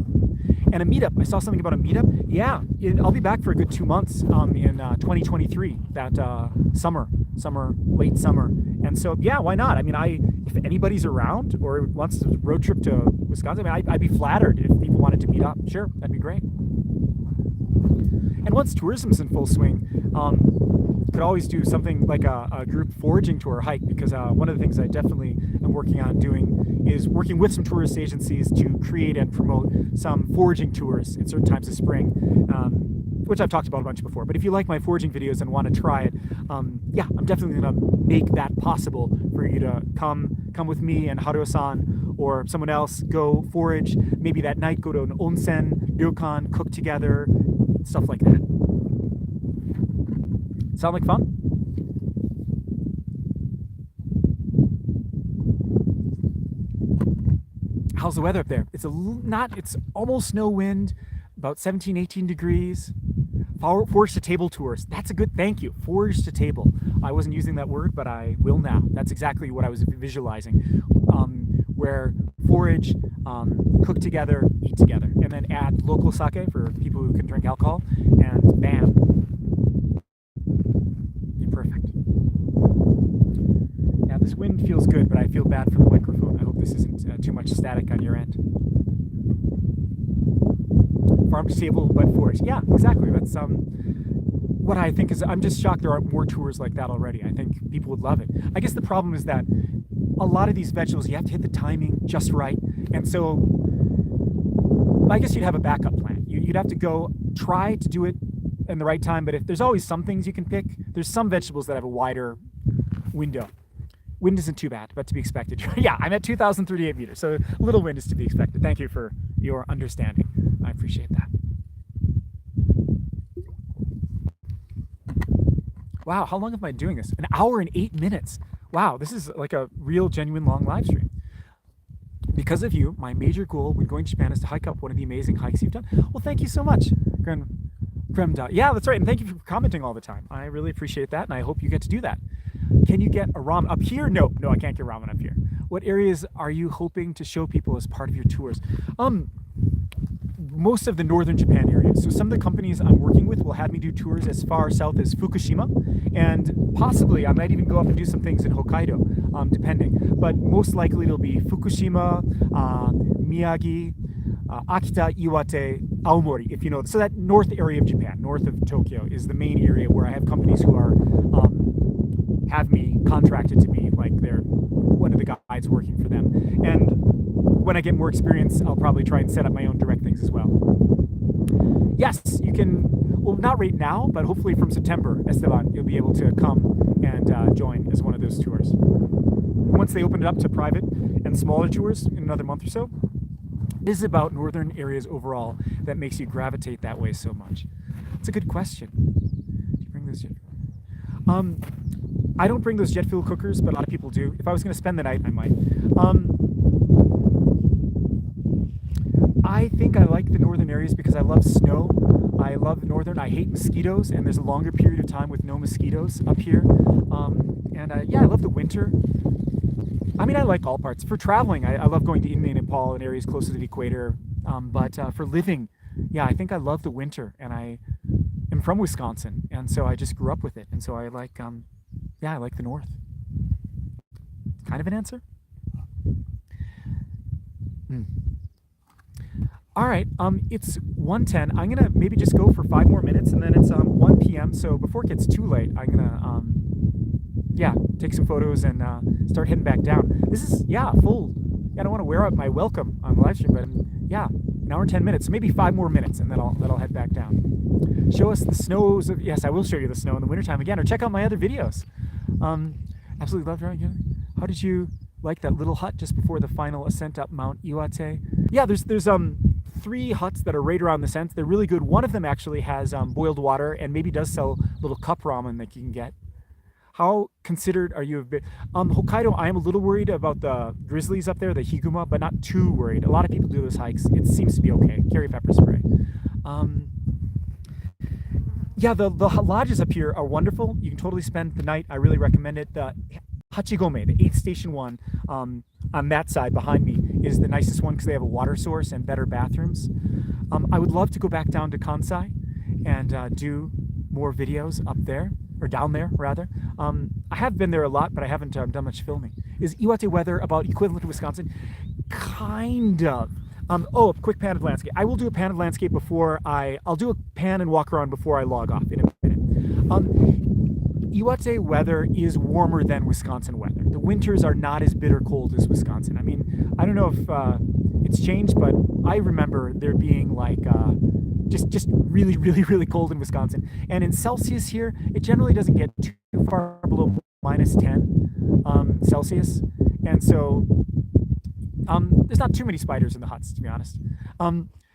And a meetup. I saw something about a meetup. Yeah, I'll be back for a good 2 months in 2023, that late summer. And so, yeah, why not? I mean, if anybody's around or wants a road trip to Wisconsin, I'd be flattered if people wanted to meet up. Sure, that'd be great. And once tourism's in full swing, could always do something like a group foraging tour hike, because one of the things I definitely am working on doing is working with some tourist agencies to create and promote some foraging tours at certain times of spring, which I've talked about a bunch before. But if you like my foraging videos and want to try it, yeah, I'm definitely going to make that possible for you to come with me and Haruo-san or someone else, go forage, maybe that night go to an onsen, ryokan, cook together, stuff like that. Sound like fun? How's the weather up there? It's almost no wind, about 17, 18 degrees. Forage to table tours. That's a good, thank you. Forage to table. I wasn't using that word, but I will now. That's exactly what I was visualizing. Where forage, cook together, eat together, and then add local sake for people who can drink alcohol, and bam. You're perfect. Yeah, this wind feels good, but I feel bad for the microphone. I hope this isn't too much static on your end. Farm to table, but forage. Yeah, exactly. That's what I think is, I'm just shocked there aren't more tours like that already. I think people would love it. I guess the problem is that a lot of these vegetables, you have to hit the timing just right. And so I guess you'd have a backup plan. You'd have to go try to do it in the right time, but if there's always some things you can pick, there's some vegetables that have a wider window. Wind isn't too bad, but to be expected. Yeah, I'm at 2,038 meters, so a little wind is to be expected. Thank you for your understanding. I appreciate that. Wow, how long am I doing this? 1 hour and 8 minutes. Wow, this is like a real, genuine long live stream. Because of you, my major goal when going to Japan is to hike up one of the amazing hikes you've done. Well, thank you so much, Gremda. Yeah, that's right, and thank you for commenting all the time. I really appreciate that, and I hope you get to do that. Can you get a ramen up here? No, I can't get ramen up here. What areas are you hoping to show people as part of your tours? most of the northern Japan area. So some of the companies I'm working with will have me do tours as far south as Fukushima, and possibly I might even go up and do some things in Hokkaido, depending. But most likely it'll be Fukushima, Miyagi, Akita, Iwate, Aomori, if you know. So that north area of Japan, north of Tokyo, is the main area where I have companies who are have me contracted to be like they're one of the guides working for them. And when I get more experience, I'll probably try and set up my own direct things as well. Yes, you can, well, not right now, but hopefully from September, Esteban, you'll be able to come and join as one of those tours. Once they open it up to private and smaller tours in another month or so, this is about northern areas overall that makes you gravitate that way so much. It's a good question. Do you bring those jet? I don't bring those jet fuel cookers, but a lot of people do. If I was going to spend the night, I might. I think I like the northern areas because I love snow. I love the northern. I hate mosquitoes, and there's a longer period of time with no mosquitoes up here. Yeah, I love the winter. I mean, I like all parts. For traveling, I love going to India, Nepal, and areas closer to the equator. But for living, yeah, I think I love the winter, and I am from Wisconsin, and so I just grew up with it, and so I like, yeah, I like the north. Kind of an answer? All right, it's 1:10. I'm gonna maybe just go for 5 more minutes, and then it's 1 p.m. So before it gets too late, I'm gonna yeah, take some photos and start heading back down. This is, yeah, full. I don't want to wear out my welcome on the live stream, but yeah, 1 hour and 10 minutes, so maybe 5 more minutes, and then I'll head back down. Show us the snows of, yes, I will show you the snow in the wintertime again, or check out my other videos. Absolutely loved it. How did you like that little hut just before the final ascent up Mount Iwate? Yeah, there's 3 huts that are right around the ascent. They're really good. One of them actually has boiled water and maybe does sell little cup ramen that you can get. How considered are you of Hokkaido? I am a little worried about the grizzlies up there, the higuma, but not too worried. A lot of people do those hikes. It seems to be okay. Carry pepper spray. Yeah, the lodges up here are wonderful. You can totally spend the night. I really recommend it. The Hachigome, the 8th station one, on that side behind me is the nicest one because they have a water source and better bathrooms. I would love to go back down to Kansai and do more videos up there, or down there rather. I have been there a lot, but I haven't done much filming. Is Iwate weather about equivalent to Wisconsin? Kind of. Oh, a quick pan of landscape. I will do a pan of landscape before I'll do a pan and walk around before I log off in a minute. Iwate weather is warmer than Wisconsin weather. The winters are not as bitter cold as Wisconsin. I mean, I don't know if it's changed, but I remember there being like just really, really, really cold in Wisconsin. And in Celsius here, it generally doesn't get too far below -10 Celsius. And so there's not too many spiders in the huts, to be honest.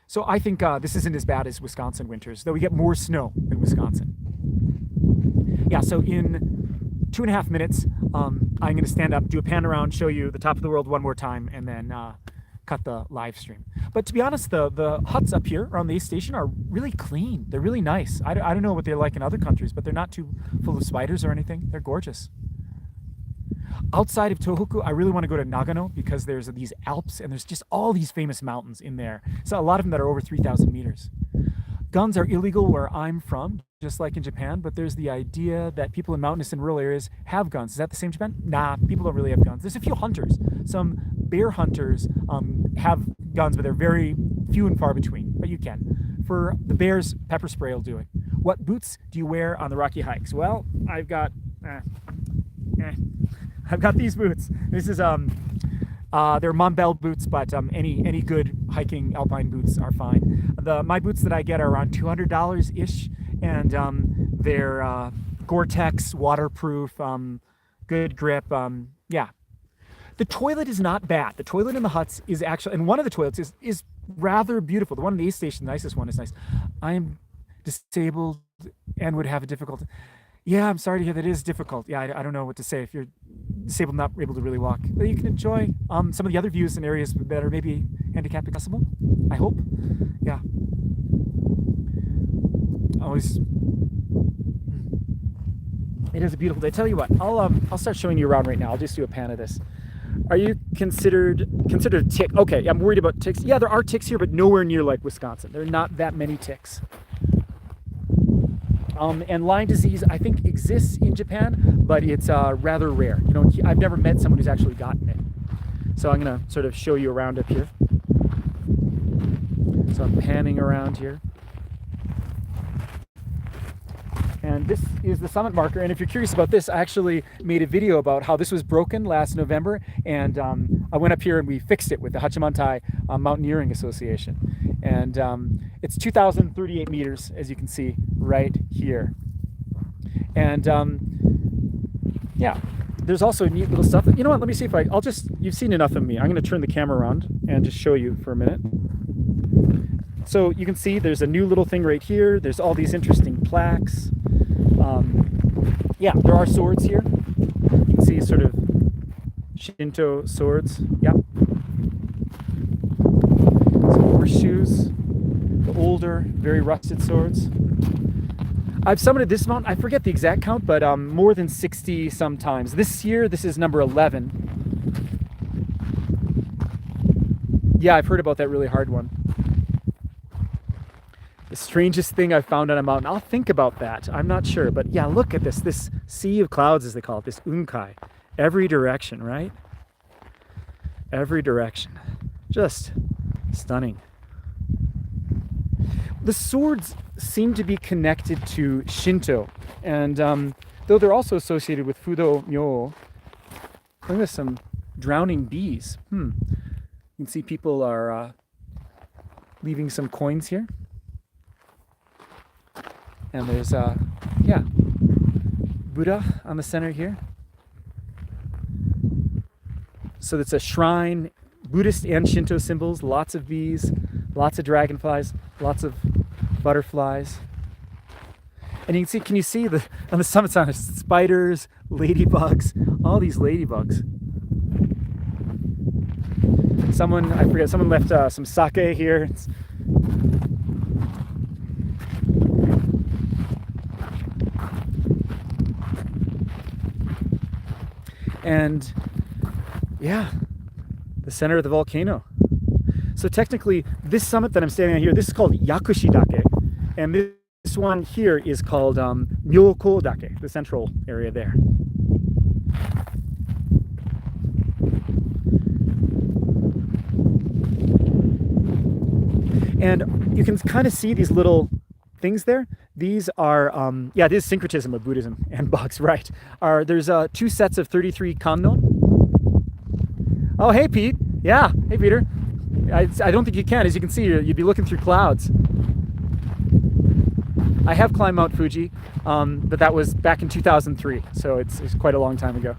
So I think this isn't as bad as Wisconsin winters, though we get more snow than Wisconsin. Yeah, so in 2.5 minutes, I'm going to stand up, do a pan around, show you the top of the world one more time, and then cut the live stream. But to be honest, the huts up here around the 8th station are really clean. They're really nice. I don't know what they're like in other countries, but they're not too full of spiders or anything. They're gorgeous. Outside of Tohoku, I really want to go to Nagano because there's these Alps and there's just all these famous mountains in there. So a lot of them that are over 3,000 meters. Guns are illegal where I'm from, just like in Japan, but there's the idea that people in mountainous and rural areas have guns. Is that the same in Japan? Nah, people don't really have guns. There's a few hunters. Some bear hunters have guns, but they're very few and far between, but you can. For the bears, pepper spray will do it. What boots do you wear on the rocky hikes? Well, I've got these boots. This is they're Montbell boots, but any good hiking alpine boots are fine. My boots that I get are around $200 ish, and they're Gore-Tex, waterproof, good grip. Yeah, the toilet is not bad. The toilet in the huts is actually, and one of the toilets is rather beautiful. The one in the 8th station, the nicest one, is nice. I am disabled and would have a difficult. Yeah, I'm sorry to hear that it is difficult. Yeah, I don't know what to say if you're disabled, not able to really walk. But you can enjoy some of the other views in areas that are maybe handicap accessible, I hope. Yeah. Always. It is a beautiful day. Tell you what, I'll start showing you around right now. I'll just do a pan of this. Are you considered a tick? Okay, I'm worried about ticks. Yeah, there are ticks here, but nowhere near like Wisconsin. There are not that many ticks. And Lyme disease, I think, exists in Japan, but it's rather rare. You know, I've never met someone who's actually gotten it. So I'm gonna sort of show you around up here. So I'm panning around here. And this is the summit marker. And if you're curious about this, I actually made a video about how this was broken last November. And I went up here and we fixed it with the Hachimantai Mountaineering Association. And it's 2,038 meters, as you can see right here. And yeah, there's also neat little stuff. You know what, let me see if you've seen enough of me. I'm gonna turn the camera around and just show you for a minute. So you can see there's a new little thing right here. There's all these interesting plaques. Yeah, there are swords here. You can see sort of Shinto swords. Yeah. Some horseshoes, the older, very rusted swords. I've summited this mountain, I forget the exact count, but more than 60 sometimes. This year, this is number 11. Yeah, I've heard about that really hard one. The strangest thing I've found on a mountain. I'll think about that. I'm not sure, but yeah, look at this sea of clouds, as they call it, this unkai. Every direction, right? Every direction. Just stunning. The swords seem to be connected to Shinto, and though they're also associated with Fudo Myo. Look at some drowning bees. You can see people are leaving some coins here. And there's, yeah, Buddha on the center here. So it's a shrine, Buddhist and Shinto symbols, lots of bees, lots of dragonflies, lots of butterflies. And you can you see on the summit sign, there's spiders, ladybugs, all these ladybugs. Someone left some sake here. And yeah, the center of the volcano. So technically, this summit that I'm standing on here, this is called Yakushi-dake. And this one here is called Myoko-dake, the central area there. And you can kind of see these little things there. These are, yeah, this is syncretism of Buddhism and bugs, right? There's 2 sets of 33 kannon. Oh, hey, Pete. Yeah, hey, Peter. I don't think you can. As you can see, you'd be looking through clouds. I have climbed Mount Fuji, but that was back in 2003, so it's quite a long time ago.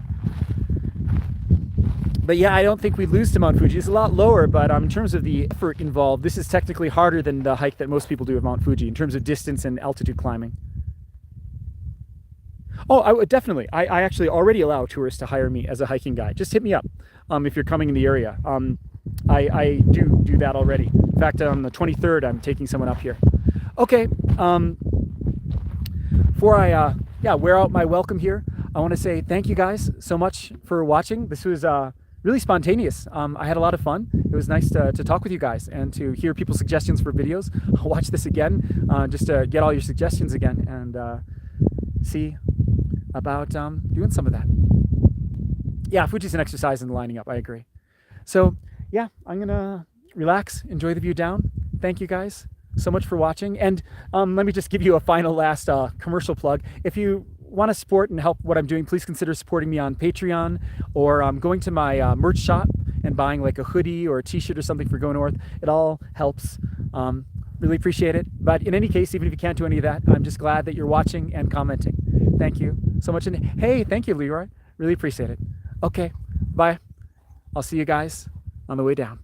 But yeah, I don't think we'd lose to Mount Fuji. It's a lot lower, but in terms of the effort involved, this is technically harder than the hike that most people do of Mount Fuji in terms of distance and altitude climbing. Oh, I would definitely. I actually already allow tourists to hire me as a hiking guide. Just hit me up if you're coming in the area. I do that already. In fact, on the 23rd, I'm taking someone up here. Okay. Before I wear out my welcome here, I want to say thank you guys so much for watching. This was really spontaneous. I had a lot of fun. It was nice to talk with you guys and to hear people's suggestions for videos. I'll watch this again just to get all your suggestions again and see about doing some of that. Yeah, Fuji's an exercise in lining up. I agree. So yeah, I'm gonna relax, enjoy the view down. Thank you guys so much for watching. And let me just give you a final last commercial plug. If you want to support and help what I'm doing, please consider supporting me on Patreon or going to my merch shop and buying like a hoodie or a t-shirt or something for Go North. It all helps. Really appreciate it. But in any case, even if you can't do any of that, I'm just glad that you're watching and commenting. Thank you so much. And hey, thank you, Leroy. Really appreciate it. Okay, bye. I'll see you guys on the way down.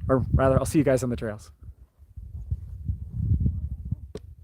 Or rather, I'll see you guys on the trails.